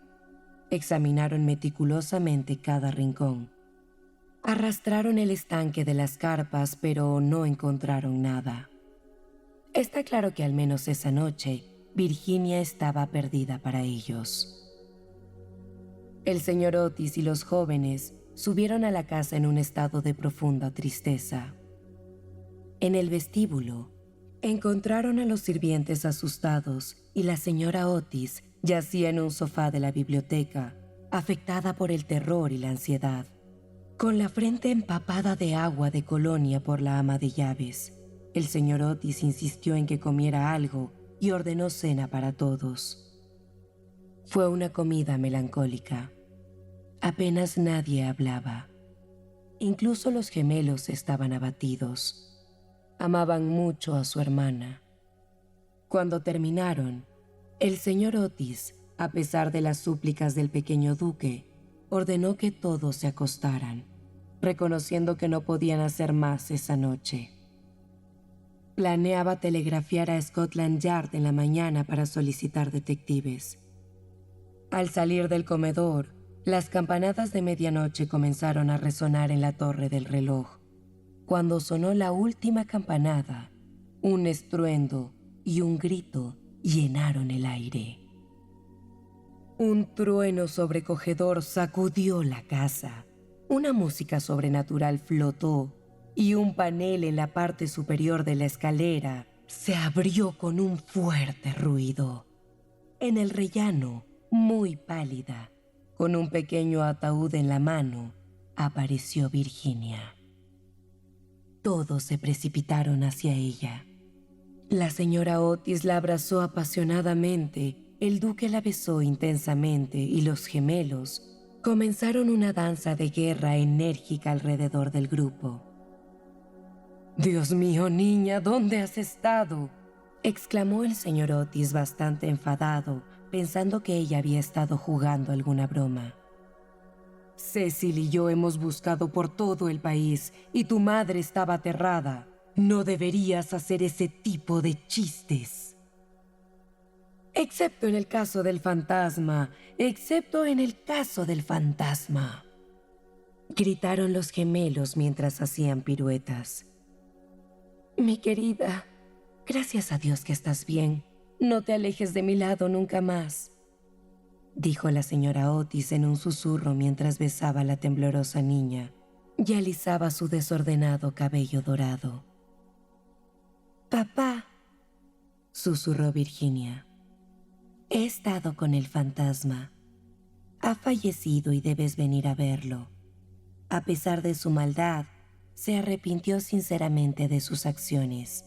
Examinaron meticulosamente cada rincón. Arrastraron el estanque de las carpas, pero no encontraron nada. Está claro que al menos esa noche, Virginia estaba perdida para ellos. El señor Otis y los jóvenes subieron a la casa en un estado de profunda tristeza. En el vestíbulo, encontraron a los sirvientes asustados y la señora Otis yacía en un sofá de la biblioteca, afectada por el terror y la ansiedad, con la frente empapada de agua de colonia por la ama de llaves. El señor Otis insistió en que comiera algo y ordenó cena para todos. Fue una comida melancólica. Apenas nadie hablaba. Incluso los gemelos estaban abatidos. Amaban mucho a su hermana. Cuando terminaron, el señor Otis, a pesar de las súplicas del pequeño duque, ordenó que todos se acostaran, reconociendo que no podían hacer más esa noche. Planeaba telegrafiar a Scotland Yard en la mañana para solicitar detectives. Al salir del comedor, las campanadas de medianoche comenzaron a resonar en la torre del reloj. Cuando sonó la última campanada, un estruendo y un grito llenaron el aire. Un trueno sobrecogedor sacudió la casa. Una música sobrenatural flotó y un panel en la parte superior de la escalera se abrió con un fuerte ruido. En el rellano, muy pálida, con un pequeño ataúd en la mano, apareció Virginia. Todos se precipitaron hacia ella. La señora Otis la abrazó apasionadamente, el duque la besó intensamente y los gemelos comenzaron una danza de guerra enérgica alrededor del grupo. «Dios mío, niña, ¿dónde has estado?», exclamó el señor Otis bastante enfadado, pensando que ella había estado jugando alguna broma. «Cecil y yo hemos buscado por todo el país y tu madre estaba aterrada. No deberías hacer ese tipo de chistes». «Excepto en el caso del fantasma, excepto en el caso del fantasma», gritaron los gemelos mientras hacían piruetas. «Mi querida, gracias a Dios que estás bien. No te alejes de mi lado nunca más», dijo la señora Otis en un susurro mientras besaba a la temblorosa niña y alisaba su desordenado cabello dorado. «Papá», susurró Virginia, «he estado con el fantasma. Ha fallecido y debes venir a verlo. A pesar de su maldad, se arrepintió sinceramente de sus acciones.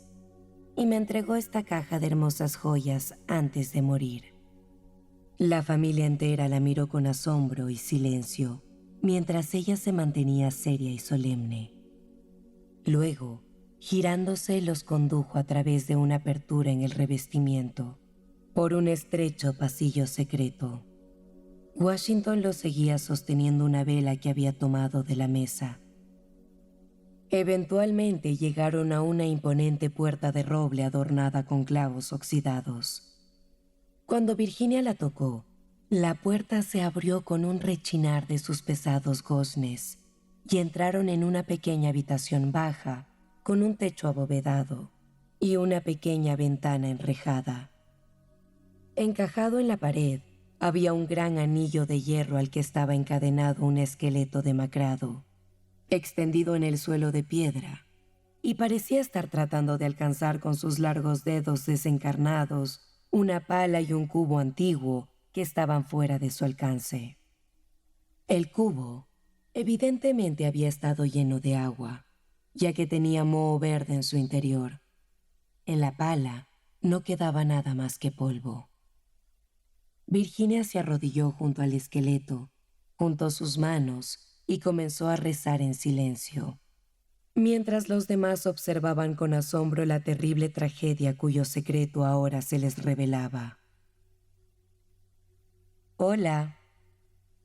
y me entregó esta caja de hermosas joyas antes de morir. La familia entera la miró con asombro y silencio, mientras ella se mantenía seria y solemne. Luego, girándose, los condujo a través de una apertura en el revestimiento, por un estrecho pasillo secreto. Washington lo seguía sosteniendo una vela que había tomado de la mesa. Eventualmente llegaron a una imponente puerta de roble adornada con clavos oxidados. Cuando Virginia la tocó, la puerta se abrió con un rechinar de sus pesados goznes y entraron en una pequeña habitación baja con un techo abovedado y una pequeña ventana enrejada. Encajado en la pared había un gran anillo de hierro al que estaba encadenado un esqueleto demacrado, extendido en el suelo de piedra, y parecía estar tratando de alcanzar con sus largos dedos desencarnados una pala y un cubo antiguo que estaban fuera de su alcance. El cubo evidentemente había estado lleno de agua, ya que tenía moho verde en su interior. En la pala no quedaba nada más que polvo. Virginia se arrodilló junto al esqueleto, juntó sus manos y comenzó a rezar en silencio, mientras los demás observaban con asombro la terrible tragedia cuyo secreto ahora se les revelaba. «Hola»,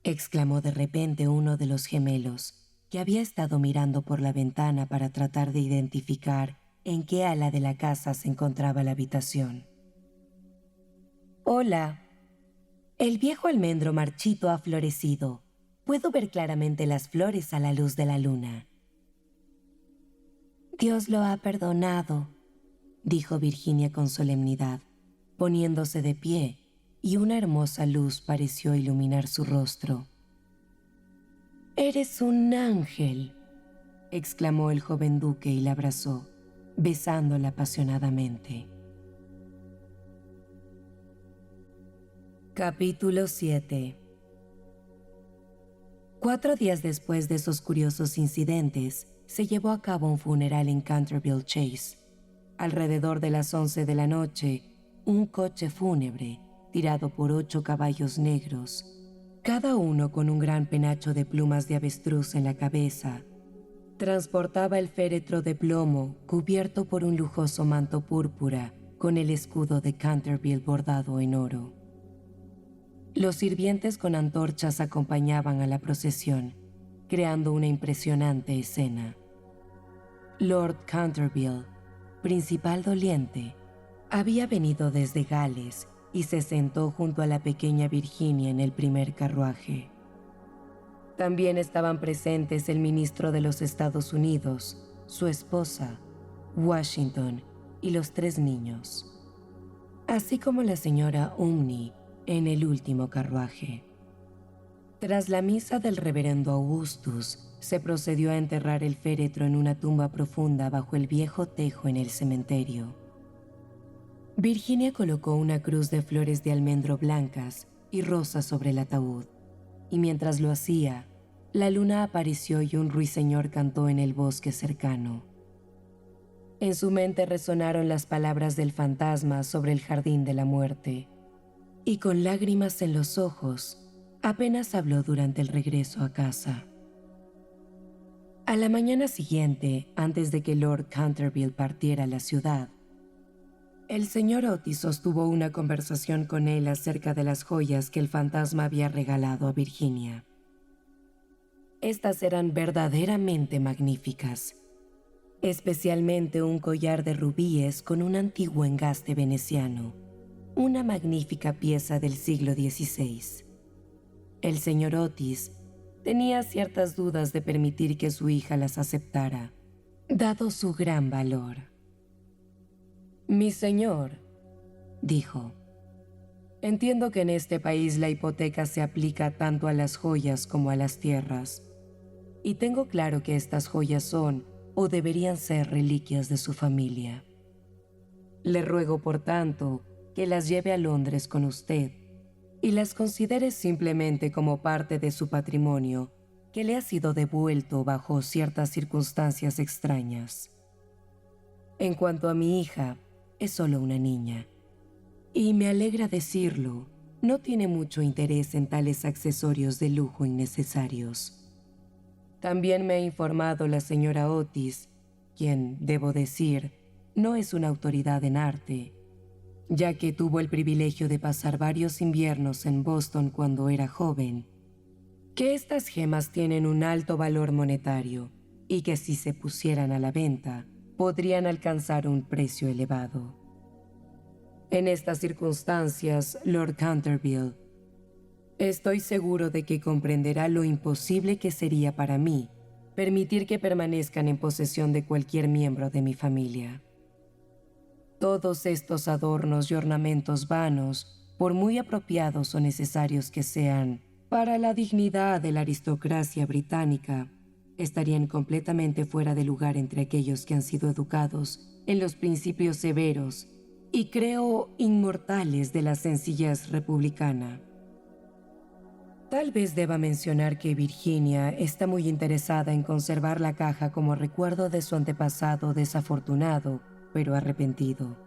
exclamó de repente uno de los gemelos, que había estado mirando por la ventana para tratar de identificar en qué ala de la casa se encontraba la habitación. «Hola. El viejo almendro marchito ha florecido. Puedo ver claramente las flores a la luz de la luna». «Dios lo ha perdonado», dijo Virginia con solemnidad, poniéndose de pie, y una hermosa luz pareció iluminar su rostro. «Eres un ángel», exclamó el joven duque y la abrazó, besándola apasionadamente. Capítulo 7. 4 días después de esos curiosos incidentes, se llevó a cabo un funeral en Canterville Chase. Alrededor de las 11 de la noche, un coche fúnebre, tirado por 8 caballos negros, cada uno con un gran penacho de plumas de avestruz en la cabeza, transportaba el féretro de plomo cubierto por un lujoso manto púrpura con el escudo de Canterville bordado en oro. Los sirvientes con antorchas acompañaban a la procesión, creando una impresionante escena. Lord Canterville, principal doliente, había venido desde Gales y se sentó junto a la pequeña Virginia en el primer carruaje. También estaban presentes el ministro de los Estados Unidos, su esposa, Washington y los 3 niños, así como la señora Umney en el último carruaje. Tras la misa del reverendo Augustus, se procedió a enterrar el féretro en una tumba profunda bajo el viejo tejo en el cementerio. Virginia colocó una cruz de flores de almendro blancas y rosas sobre el ataúd, y mientras lo hacía, la luna apareció y un ruiseñor cantó en el bosque cercano. En su mente resonaron las palabras del fantasma sobre el jardín de la muerte, y con lágrimas en los ojos, apenas habló durante el regreso a casa. A la mañana siguiente, antes de que Lord Canterville partiera a la ciudad, el señor Otis sostuvo una conversación con él acerca de las joyas que el fantasma había regalado a Virginia. Estas eran verdaderamente magníficas, especialmente un collar de rubíes con un antiguo engaste veneciano, una magnífica pieza del siglo XVI. El señor Otis tenía ciertas dudas de permitir que su hija las aceptara, dado su gran valor. «Mi señor», dijo, «entiendo que en este país la hipoteca se aplica tanto a las joyas como a las tierras, y tengo claro que estas joyas son o deberían ser reliquias de su familia. Le ruego, por tanto, que las lleve a Londres con usted y las considere simplemente como parte de su patrimonio que le ha sido devuelto bajo ciertas circunstancias extrañas. En cuanto a mi hija, es solo una niña. Y me alegra decirlo, no tiene mucho interés en tales accesorios de lujo innecesarios. También me ha informado la señora Otis, quien, debo decir, no es una autoridad en arte, ya que tuvo el privilegio de pasar varios inviernos en Boston cuando era joven, que estas gemas tienen un alto valor monetario y que si se pusieran a la venta, podrían alcanzar un precio elevado. En estas circunstancias, Lord Canterville, estoy seguro de que comprenderá lo imposible que sería para mí permitir que permanezcan en posesión de cualquier miembro de mi familia. Todos estos adornos y ornamentos vanos, por muy apropiados o necesarios que sean para la dignidad de la aristocracia británica, estarían completamente fuera de lugar entre aquellos que han sido educados en los principios severos y creo inmortales de la sencillez republicana. Tal vez deba mencionar que Virginia está muy interesada en conservar la caja como recuerdo de su antepasado desafortunado, pero arrepentido.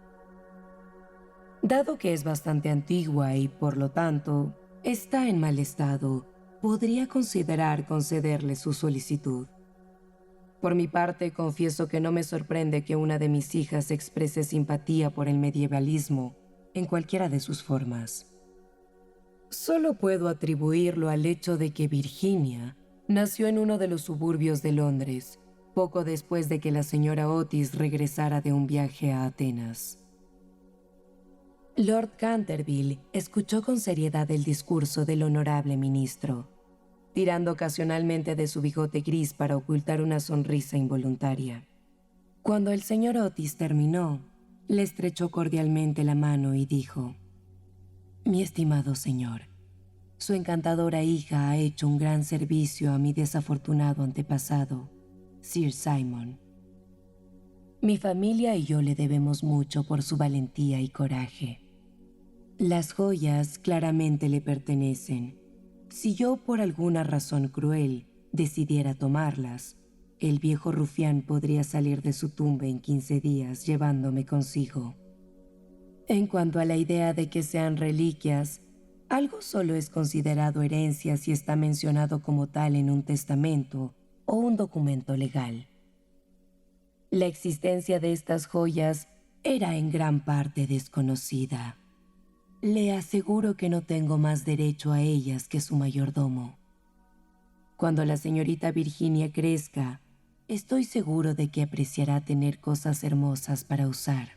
Dado que es bastante antigua y, por lo tanto, está en mal estado, podría considerar concederle su solicitud. Por mi parte, confieso que no me sorprende que una de mis hijas exprese simpatía por el medievalismo en cualquiera de sus formas. Solo puedo atribuirlo al hecho de que Virginia nació en uno de los suburbios de Londres, poco después de que la señora Otis regresara de un viaje a Atenas. Lord Canterville escuchó con seriedad el discurso del honorable ministro, tirando ocasionalmente de su bigote gris para ocultar una sonrisa involuntaria. Cuando el señor Otis terminó, le estrechó cordialmente la mano y dijo: «Mi estimado señor, su encantadora hija ha hecho un gran servicio a mi desafortunado antepasado, Sir Simon. Mi familia y yo le debemos mucho por su valentía y coraje. Las joyas claramente le pertenecen. Si yo por alguna razón cruel decidiera tomarlas, el viejo rufián podría salir de su tumba en 15 días llevándome consigo. En cuanto a la idea de que sean reliquias, algo solo es considerado herencia si está mencionado como tal en un testamento o un documento legal. La existencia de estas joyas era en gran parte desconocida. Le aseguro que no tengo más derecho a ellas que su mayordomo. Cuando la señorita Virginia crezca, estoy seguro de que apreciará tener cosas hermosas para usar.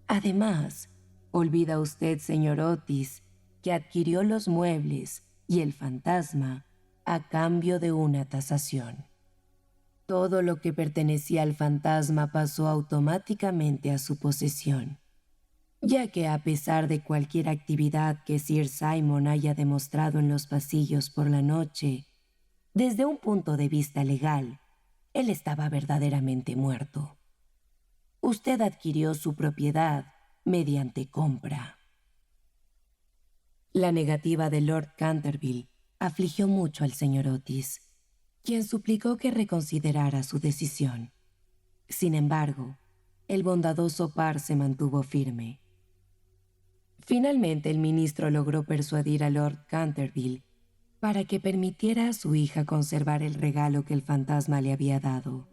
Además, olvida usted, señor Otis, que adquirió los muebles y el fantasma a cambio de una tasación. Todo lo que pertenecía al fantasma pasó automáticamente a su posesión, ya que a pesar de cualquier actividad que Sir Simon haya demostrado en los pasillos por la noche, desde un punto de vista legal, él estaba verdaderamente muerto. Usted adquirió su propiedad mediante compra». La negativa de Lord Canterville afligió mucho al señor Otis, quien suplicó que reconsiderara su decisión. Sin embargo, el bondadoso par se mantuvo firme. Finalmente, el ministro logró persuadir a Lord Canterville para que permitiera a su hija conservar el regalo que el fantasma le había dado.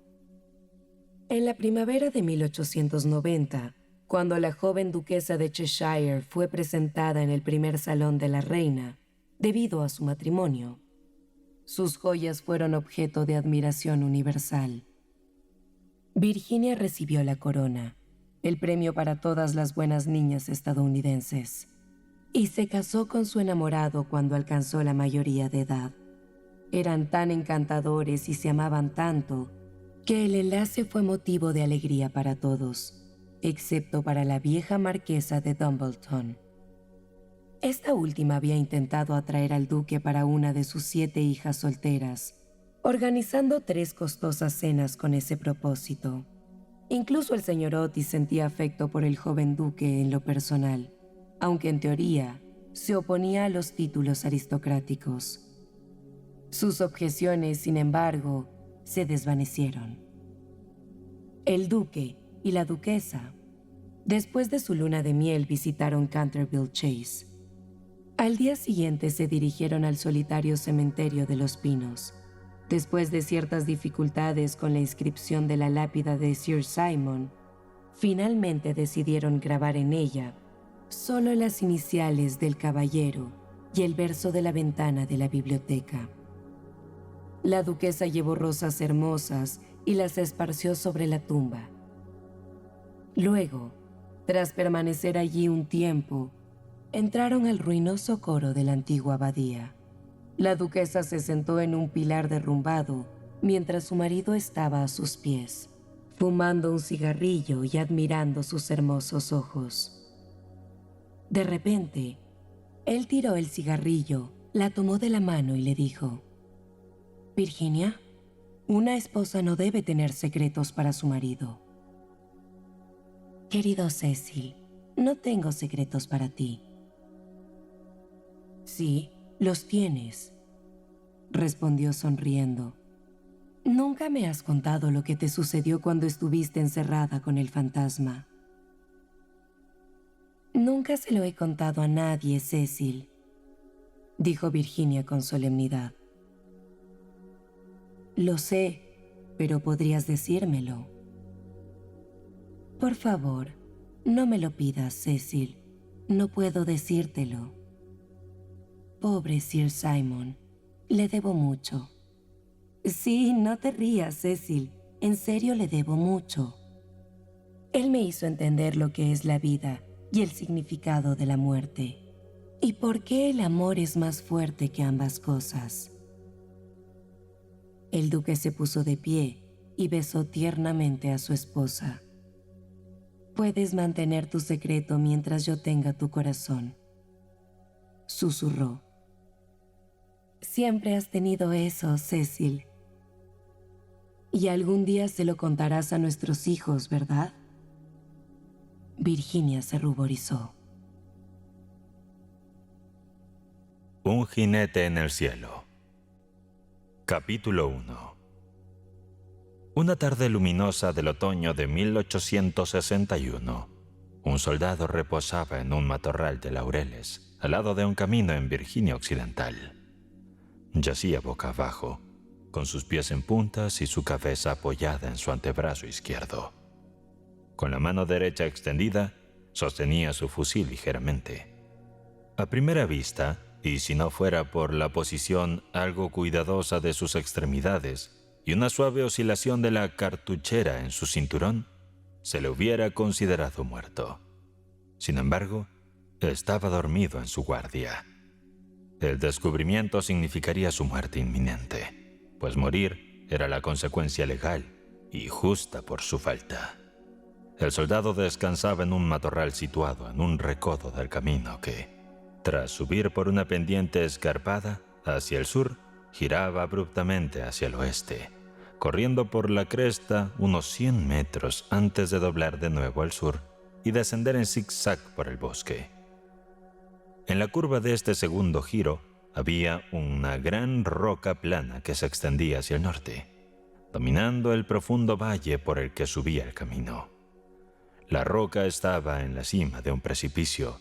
En la primavera de 1890, cuando la joven duquesa de Cheshire fue presentada en el primer salón de la reina, debido a su matrimonio, sus joyas fueron objeto de admiración universal. Virginia recibió la corona, el premio para todas las buenas niñas estadounidenses, y se casó con su enamorado cuando alcanzó la mayoría de edad. Eran tan encantadores y se amaban tanto que el enlace fue motivo de alegría para todos, excepto para la vieja marquesa de Dumbleton. Esta última había intentado atraer al duque para una de sus 7 hijas solteras, organizando 3 costosas cenas con ese propósito. Incluso el señor Otis sentía afecto por el joven duque en lo personal, aunque en teoría se oponía a los títulos aristocráticos. Sus objeciones, sin embargo, se desvanecieron. El duque y la duquesa Después de su luna de miel visitaron Canterville Chase. Al día siguiente se dirigieron al solitario cementerio de los Pinos. Después de ciertas dificultades con la inscripción de la lápida de Sir Simon, finalmente decidieron grabar en ella solo las iniciales del caballero y el verso de la ventana de la biblioteca. La duquesa llevó rosas hermosas y las esparció sobre la tumba. Luego, tras permanecer allí un tiempo, entraron al ruinoso coro de la antigua abadía. La duquesa se sentó en un pilar derrumbado mientras su marido estaba a sus pies, fumando un cigarrillo y admirando sus hermosos ojos. De repente, él tiró el cigarrillo, la tomó de la mano y le dijo: «Virginia, una esposa no debe tener secretos para su marido». «Querido Cecil, no tengo secretos para ti». «Sí, los tienes», respondió sonriendo. «Nunca me has contado lo que te sucedió cuando estuviste encerrada con el fantasma». «Nunca se lo he contado a nadie, Cecil», dijo Virginia con solemnidad. «Lo sé, pero podrías decírmelo». «Por favor, no me lo pidas, Cecil. No puedo decírtelo». «Pobre Sir Simon, le debo mucho». «Sí, no te rías, Cecil. En serio le debo mucho. Él me hizo entender lo que es la vida y el significado de la muerte, y por qué el amor es más fuerte que ambas cosas». El duque se puso de pie y besó tiernamente a su esposa. «Puedes mantener tu secreto mientras yo tenga tu corazón», susurró. «Siempre has tenido eso, Cecil. Y algún día se lo contarás a nuestros hijos, ¿verdad?» Virginia se ruborizó. Un jinete en el cielo. Capítulo 1. Una tarde luminosa del otoño de 1861, un soldado reposaba en un matorral de laureles al lado de un camino en Virginia Occidental. Yacía boca abajo, con sus pies en puntas y su cabeza apoyada en su antebrazo izquierdo. Con la mano derecha extendida, sostenía su fusil ligeramente. A primera vista, y si no fuera por la posición algo cuidadosa de sus extremidades y una suave oscilación de la cartuchera en su cinturón, se le hubiera considerado muerto. Sin embargo, estaba dormido en su guardia. El descubrimiento significaría su muerte inminente, pues morir era la consecuencia legal y justa por su falta. El soldado descansaba en un matorral situado en un recodo del camino que, tras subir por una pendiente escarpada hacia el sur, giraba abruptamente hacia el oeste, corriendo por la cresta unos 100 metros antes de doblar de nuevo al sur y descender en zigzag por el bosque. En la curva de este segundo giro había una gran roca plana que se extendía hacia el norte, dominando el profundo valle por el que subía el camino. La roca estaba en la cima de un precipicio.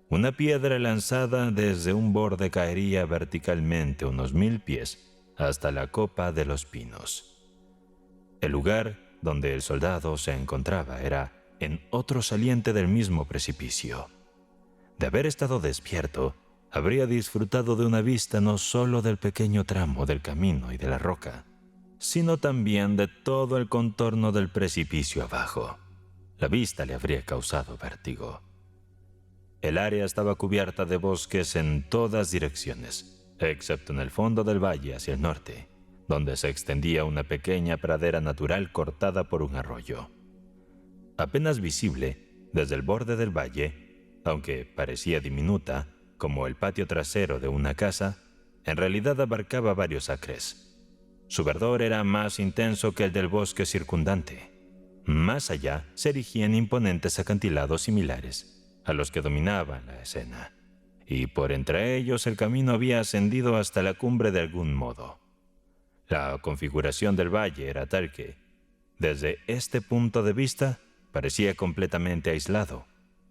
Una piedra lanzada desde un borde caería verticalmente unos 1000 pies hasta la copa de los pinos. El lugar donde el soldado se encontraba era en otro saliente del mismo precipicio. De haber estado despierto, habría disfrutado de una vista no solo del pequeño tramo del camino y de la roca, sino también de todo el contorno del precipicio abajo. La vista le habría causado vértigo. El área estaba cubierta de bosques en todas direcciones, excepto en el fondo del valle hacia el norte, donde se extendía una pequeña pradera natural cortada por un arroyo. Apenas visible desde el borde del valle, aunque parecía diminuta, como el patio trasero de una casa, en realidad abarcaba varios acres. Su verdor era más intenso que el del bosque circundante. Más allá se erigían imponentes acantilados similares a los que dominaban la escena, y por entre ellos el camino había ascendido hasta la cumbre de algún modo. La configuración del valle era tal que, desde este punto de vista, parecía completamente aislado,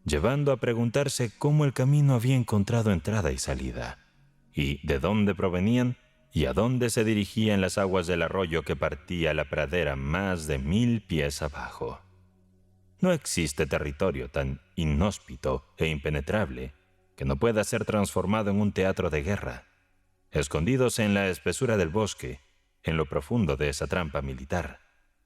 llevando a preguntarse cómo el camino había encontrado entrada y salida, y de dónde provenían y a dónde se dirigían las aguas del arroyo que partía la pradera más de 1000 pies abajo. No existe territorio tan inhóspito e impenetrable que no pueda ser transformado en un teatro de guerra. Escondidos en la espesura del bosque, en lo profundo de esa trampa militar,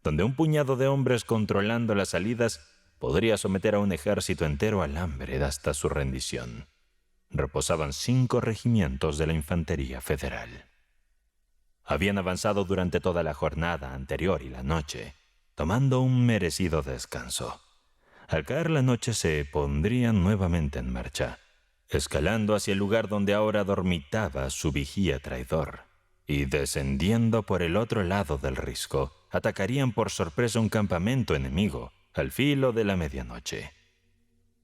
donde un puñado de hombres controlando las salidas podría someter a un ejército entero al hambre hasta su rendición, reposaban 5 regimientos de la Infantería Federal. Habían avanzado durante toda la jornada anterior y la noche, tomando un merecido descanso. Al caer la noche se pondrían nuevamente en marcha, escalando hacia el lugar donde ahora dormitaba su vigía traidor, y descendiendo por el otro lado del risco, atacarían por sorpresa un campamento enemigo al filo de la medianoche.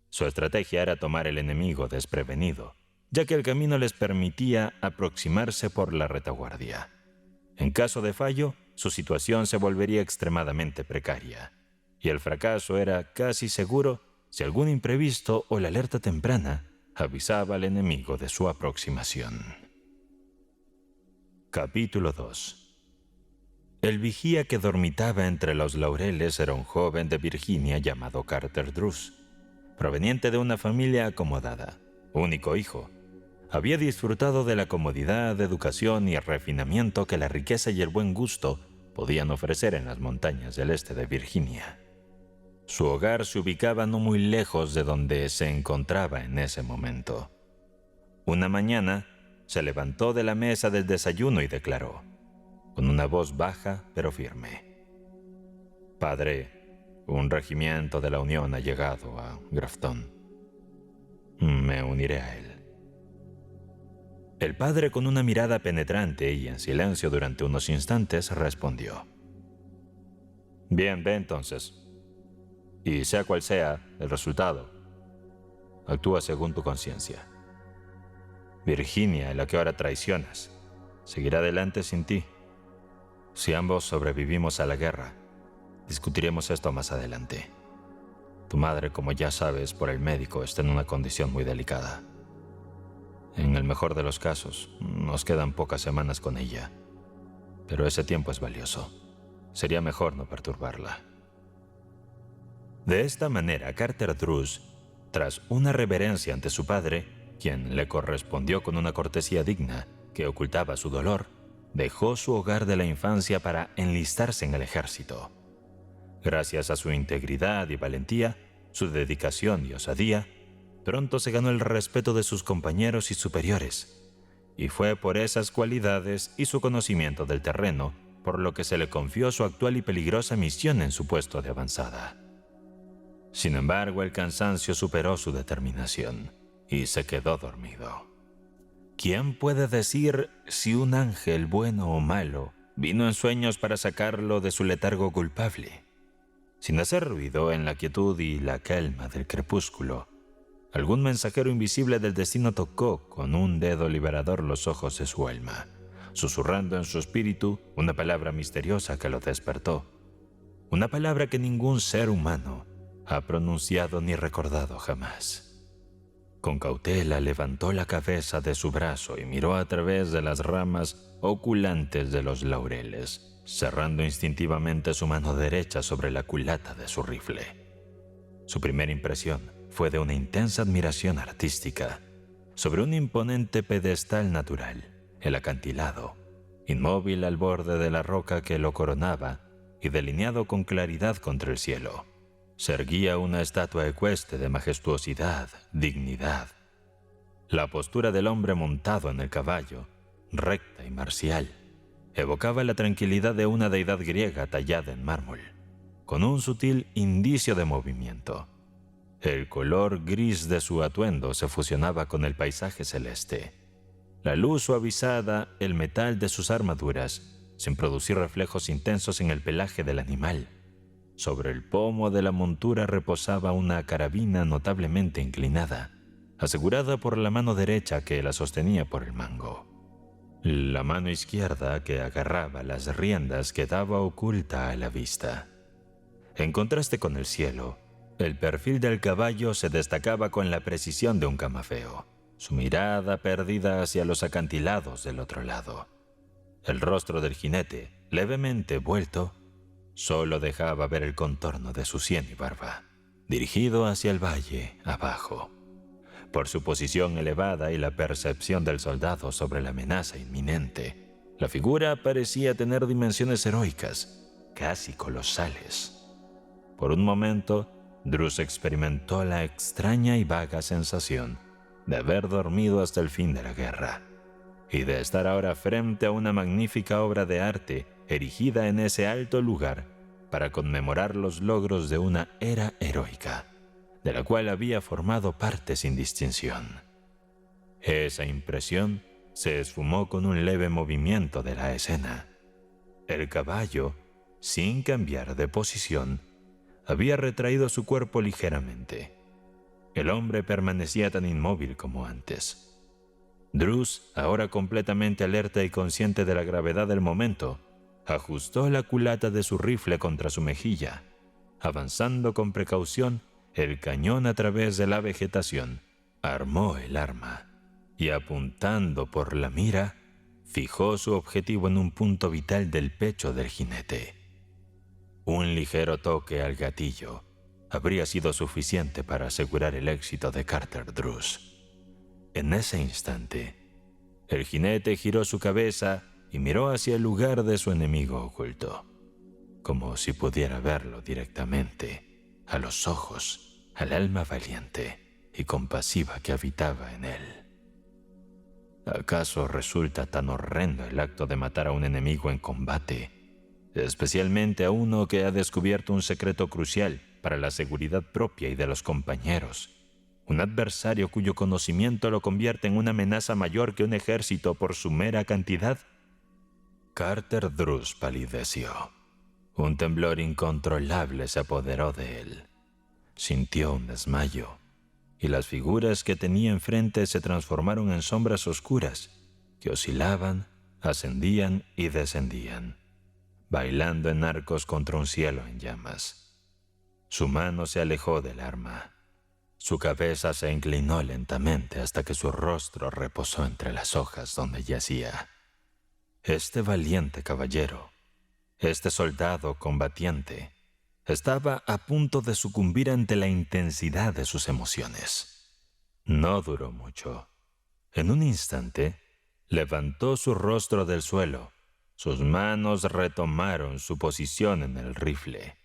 Su estrategia era tomar al enemigo desprevenido, ya que el camino les permitía aproximarse por la retaguardia. En caso de fallo, su situación se volvería extremadamente precaria, y el fracaso era casi seguro si algún imprevisto o la alerta temprana avisaba al enemigo de su aproximación. Capítulo 2. El vigía que dormitaba entre los laureles era un joven de Virginia llamado Carter Drews, proveniente de una familia acomodada, único hijo. Había disfrutado de la comodidad, educación y refinamiento que la riqueza y el buen gusto podían ofrecer en las montañas del este de Virginia. Su hogar se ubicaba no muy lejos de donde se encontraba en ese momento. Una mañana se levantó de la mesa del desayuno y declaró, con una voz baja pero firme: «Padre, un regimiento de la Unión ha llegado a Grafton. Me uniré a él». El padre, con una mirada penetrante y en silencio durante unos instantes, respondió: «Bien, ve entonces. Y sea cual sea el resultado, actúa según tu conciencia. Virginia, la que ahora traicionas, seguirá adelante sin ti. Si ambos sobrevivimos a la guerra, discutiremos esto más adelante. Tu madre, como ya sabes por el médico, está en una condición muy delicada. En el mejor de los casos, nos quedan pocas semanas con ella, pero ese tiempo es valioso. Sería mejor no perturbarla». De esta manera, Carter Drews, tras una reverencia ante su padre, quien le correspondió con una cortesía digna que ocultaba su dolor, dejó su hogar de la infancia para enlistarse en el ejército. Gracias a su integridad y valentía, su dedicación y osadía, pronto se ganó el respeto de sus compañeros y superiores, y fue por esas cualidades y su conocimiento del terreno por lo que se le confió su actual y peligrosa misión en su puesto de avanzada. Sin embargo, el cansancio superó su determinación y se quedó dormido. ¿Quién puede decir si un ángel, bueno o malo, vino en sueños para sacarlo de su letargo culpable? Sin hacer ruido en la quietud y la calma del crepúsculo, algún mensajero invisible del destino tocó con un dedo liberador los ojos de su alma, susurrando en su espíritu una palabra misteriosa que lo despertó. Una palabra que ningún ser humano ha pronunciado ni recordado jamás. Con cautela levantó la cabeza de su brazo y miró a través de las ramas oculantes de los laureles, cerrando instintivamente su mano derecha sobre la culata de su rifle. Su primera impresión fue de una intensa admiración artística. Sobre un imponente pedestal natural, el acantilado, inmóvil al borde de la roca que lo coronaba y delineado con claridad contra el cielo, se erguía una estatua ecuestre de majestuosidad, dignidad. La postura del hombre montado en el caballo, recta y marcial, evocaba la tranquilidad de una deidad griega tallada en mármol, con un sutil indicio de movimiento. El color gris de su atuendo se fusionaba con el paisaje celeste. La luz suavizaba el metal de sus armaduras, sin producir reflejos intensos en el pelaje del animal. Sobre el pomo de la montura reposaba una carabina notablemente inclinada, asegurada por la mano derecha que la sostenía por el mango. La mano izquierda que agarraba las riendas quedaba oculta a la vista. En contraste con el cielo, El perfil del caballo se destacaba con la precisión de un camafeo, su mirada perdida hacia los acantilados del otro lado. El rostro del jinete, levemente vuelto, solo dejaba ver el contorno de su sien y barba, dirigido hacia el valle abajo. Por su posición elevada y la percepción del soldado sobre la amenaza inminente, la figura parecía tener dimensiones heroicas, casi colosales. Por un momento, Drus experimentó la extraña y vaga sensación de haber dormido hasta el fin de la guerra y de estar ahora frente a una magnífica obra de arte erigida en ese alto lugar para conmemorar los logros de una era heroica, de la cual había formado parte sin distinción. Esa impresión se esfumó con un leve movimiento de la escena. El caballo, sin cambiar de posición, había retraído su cuerpo ligeramente. El hombre permanecía tan inmóvil como antes. Drus, ahora completamente alerta y consciente de la gravedad del momento, ajustó la culata de su rifle contra su mejilla, avanzando con precaución el cañón a través de la vegetación, armó el arma y, apuntando por la mira, fijó su objetivo en un punto vital del pecho del jinete. Un ligero toque al gatillo habría sido suficiente para asegurar el éxito de Carter Drus. En ese instante, el jinete giró su cabeza y miró hacia el lugar de su enemigo oculto, como si pudiera verlo directamente, a los ojos, al alma valiente y compasiva que habitaba en él. ¿Acaso resulta tan horrendo el acto de matar a un enemigo en combate, especialmente a uno que ha descubierto un secreto crucial para la seguridad propia y de los compañeros? Un adversario cuyo conocimiento lo convierte en una amenaza mayor que un ejército por su mera cantidad. Carter Drus palideció. Un temblor incontrolable se apoderó de él. Sintió un desmayo, y las figuras que tenía enfrente se transformaron en sombras oscuras que oscilaban, ascendían y descendían, bailando en arcos contra un cielo en llamas. Su mano se alejó del arma. Su cabeza se inclinó lentamente hasta que su rostro reposó entre las hojas donde yacía. Este valiente caballero, este soldado combatiente, estaba a punto de sucumbir ante la intensidad de sus emociones. No duró mucho. En un instante, levantó su rostro del suelo. Sus manos retomaron su posición en el rifle.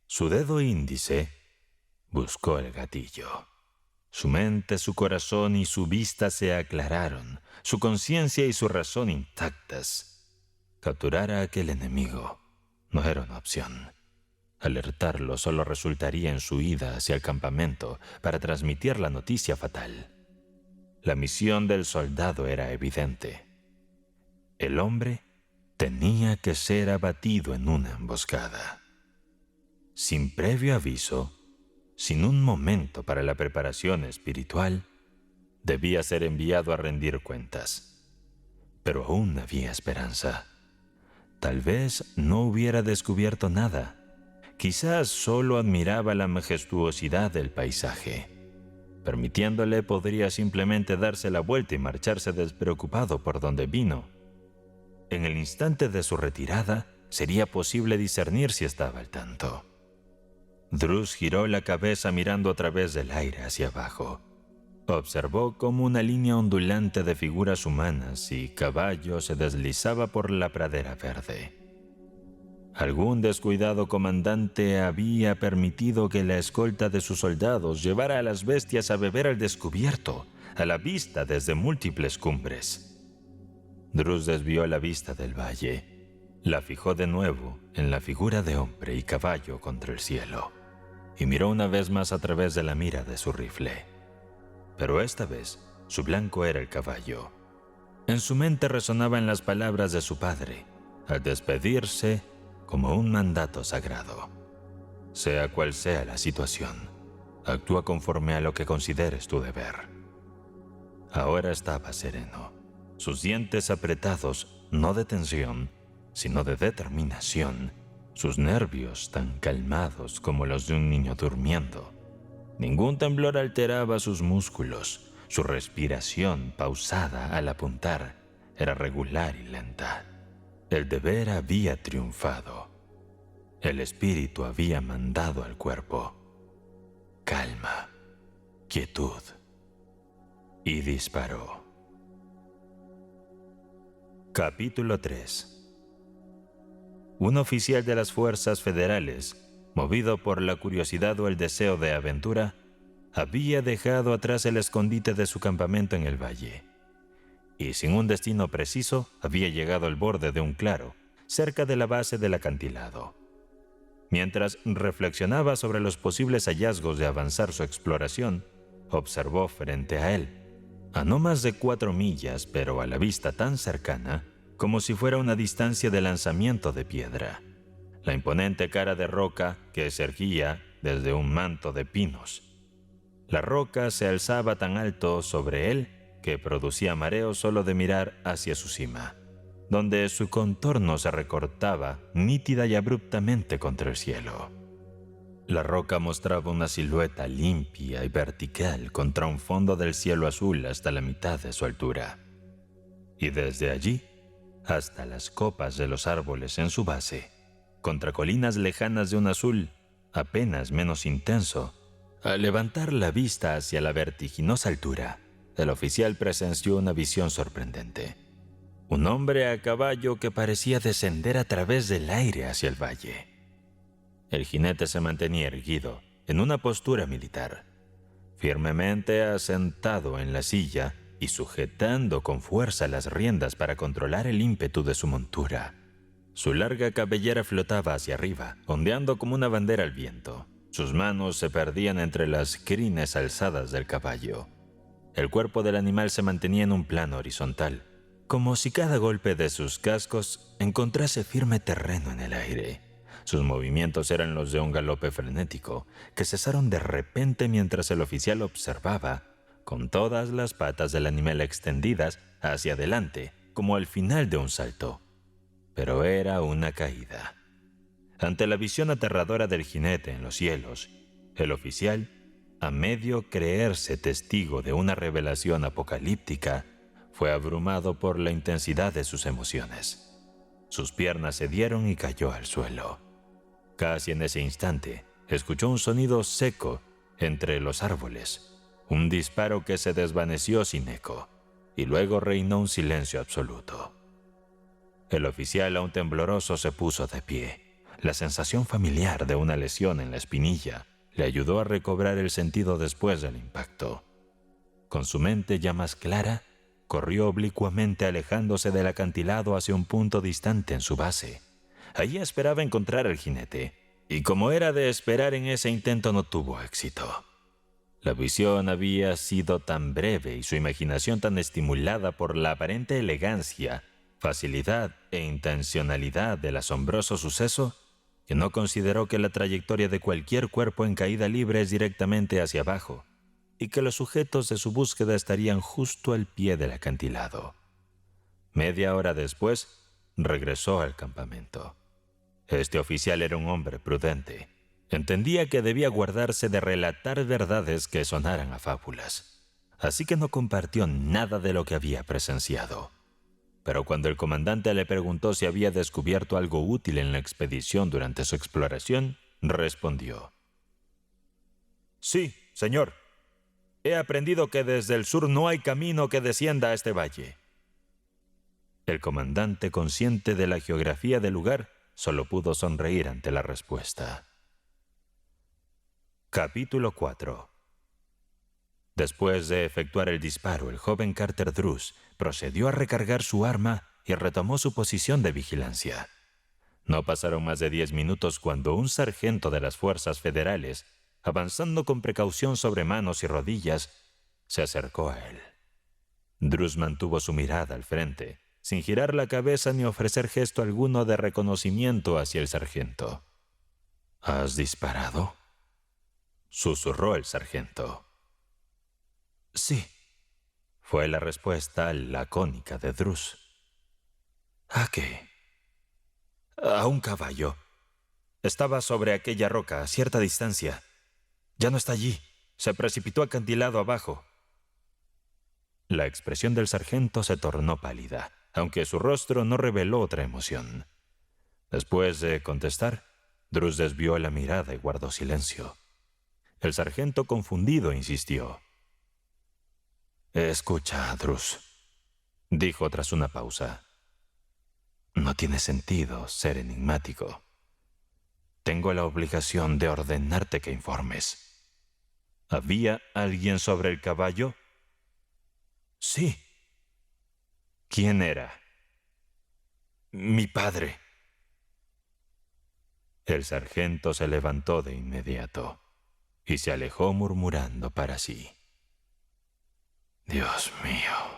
Su dedo índice buscó el gatillo. Su mente, su corazón y su vista se aclararon, su conciencia y su razón intactas. Capturar a aquel enemigo no era una opción. Alertarlo solo resultaría en su ida hacia el campamento para transmitir la noticia fatal. La misión del soldado era evidente. El hombre tenía que ser abatido en una emboscada. Sin previo aviso, sin un momento para la preparación espiritual, debía ser enviado a rendir cuentas. Pero aún había esperanza. Tal vez no hubiera descubierto nada. Quizás solo admiraba la majestuosidad del paisaje. Permitiéndole, podría simplemente darse la vuelta y marcharse despreocupado por donde vino. En el instante de su retirada, sería posible discernir si estaba al tanto. Drus giró la cabeza mirando a través del aire hacia abajo. Observó cómo una línea ondulante de figuras humanas y caballos se deslizaba por la pradera verde. Algún descuidado comandante había permitido que la escolta de sus soldados llevara a las bestias a beber al descubierto, a la vista desde múltiples cumbres. Drus desvió la vista del valle. La fijó de nuevo en la figura de hombre y caballo contra el cielo, y miró una vez más a través de la mira de su rifle. Pero esta vez, su blanco era el caballo. En su mente resonaban las palabras de su padre, al despedirse como un mandato sagrado. Sea cual sea la situación, actúa conforme a lo que consideres tu deber. Ahora estaba sereno, sus dientes apretados, no de tensión, sino de determinación, sus nervios tan calmados como los de un niño durmiendo, Ningún temblor alteraba sus músculos. Su respiración, pausada al apuntar, era regular y lenta. El deber había triunfado. El espíritu había mandado al cuerpo. Calma, quietud. Y disparó. Capítulo 3. Un oficial de las fuerzas federales, movido por la curiosidad o el deseo de aventura, había dejado atrás el escondite de su campamento en el valle. Y sin un destino preciso, había llegado al borde de un claro, cerca de la base del acantilado. Mientras reflexionaba sobre los posibles hallazgos de avanzar su exploración, observó frente a él, a no más de 4 millas, pero a la vista tan cercana, como si fuera una distancia de lanzamiento de piedra, la imponente cara de roca que se erguía desde un manto de pinos. La roca se alzaba tan alto sobre él que producía mareo solo de mirar hacia su cima, donde su contorno se recortaba nítida y abruptamente contra el cielo. La roca mostraba una silueta limpia y vertical contra un fondo del cielo azul hasta la mitad de su altura. Y desde allí, hasta las copas de los árboles en su base, contra colinas lejanas de un azul apenas menos intenso, al levantar la vista hacia la vertiginosa altura, el oficial presenció una visión sorprendente. Un hombre a caballo que parecía descender a través del aire hacia el valle. El jinete se mantenía erguido, en una postura militar, firmemente asentado en la silla y sujetando con fuerza las riendas para controlar el ímpetu de su montura. Su larga cabellera flotaba hacia arriba, ondeando como una bandera al viento. Sus manos se perdían entre las crines alzadas del caballo. El cuerpo del animal se mantenía en un plano horizontal, como si cada golpe de sus cascos encontrase firme terreno en el aire. Sus movimientos eran los de un galope frenético, que cesaron de repente mientras el oficial observaba, con todas las patas del animal extendidas hacia adelante, como al final de un salto. Pero era una caída. Ante la visión aterradora del jinete en los cielos, el oficial, a medio creerse testigo de una revelación apocalíptica, fue abrumado por la intensidad de sus emociones. Sus piernas cedieron y cayó al suelo. Casi en ese instante, escuchó un sonido seco entre los árboles, un disparo que se desvaneció sin eco, y luego reinó un silencio absoluto. El oficial, aún tembloroso, se puso de pie. La sensación familiar de una lesión en la espinilla le ayudó a recobrar el sentido después del impacto. Con su mente ya más clara, corrió oblicuamente alejándose del acantilado hacia un punto distante en su base. Allí esperaba encontrar al jinete, y como era de esperar, en ese intento no tuvo éxito. La visión había sido tan breve y su imaginación tan estimulada por la aparente elegancia, facilidad e intencionalidad del asombroso suceso, que no consideró que la trayectoria de cualquier cuerpo en caída libre es directamente hacia abajo, y que los sujetos de su búsqueda estarían justo al pie del acantilado. Media hora después, regresó al campamento. Este oficial era un hombre prudente. Entendía que debía guardarse de relatar verdades que sonaran a fábulas, así que no compartió nada de lo que había presenciado. Pero cuando el comandante le preguntó si había descubierto algo útil en la expedición durante su exploración, respondió: «Sí, señor. He aprendido que desde el sur no hay camino que descienda a este valle». El comandante, consciente de la geografía del lugar, solo pudo sonreír ante la respuesta. Capítulo 4. Después de efectuar el disparo, el joven Carter Drews procedió a recargar su arma y retomó su posición de vigilancia. No pasaron más de 10 minutos cuando un sargento de las fuerzas federales, avanzando con precaución sobre manos y rodillas, se acercó a él. Drews mantuvo su mirada al frente, sin girar la cabeza ni ofrecer gesto alguno de reconocimiento hacia el sargento. «¿Has disparado?», susurró el sargento. «Sí», fue la respuesta lacónica de Drews. «¿A qué?». «A un caballo. Estaba sobre aquella roca a cierta distancia. Ya no está allí. Se precipitó acantilado abajo. La expresión del sargento se tornó pálida, aunque su rostro no reveló otra emoción. Después de contestar, Drus desvió la mirada y guardó silencio. El sargento, confundido, insistió. «Escucha, Drus», dijo tras una pausa. «No tiene sentido ser enigmático. Tengo la obligación de ordenarte que informes. ¿Había alguien sobre el caballo?» «Sí». «¿Quién era?» «Mi padre». El sargento se levantó de inmediato y se alejó murmurando para sí. «Dios mío».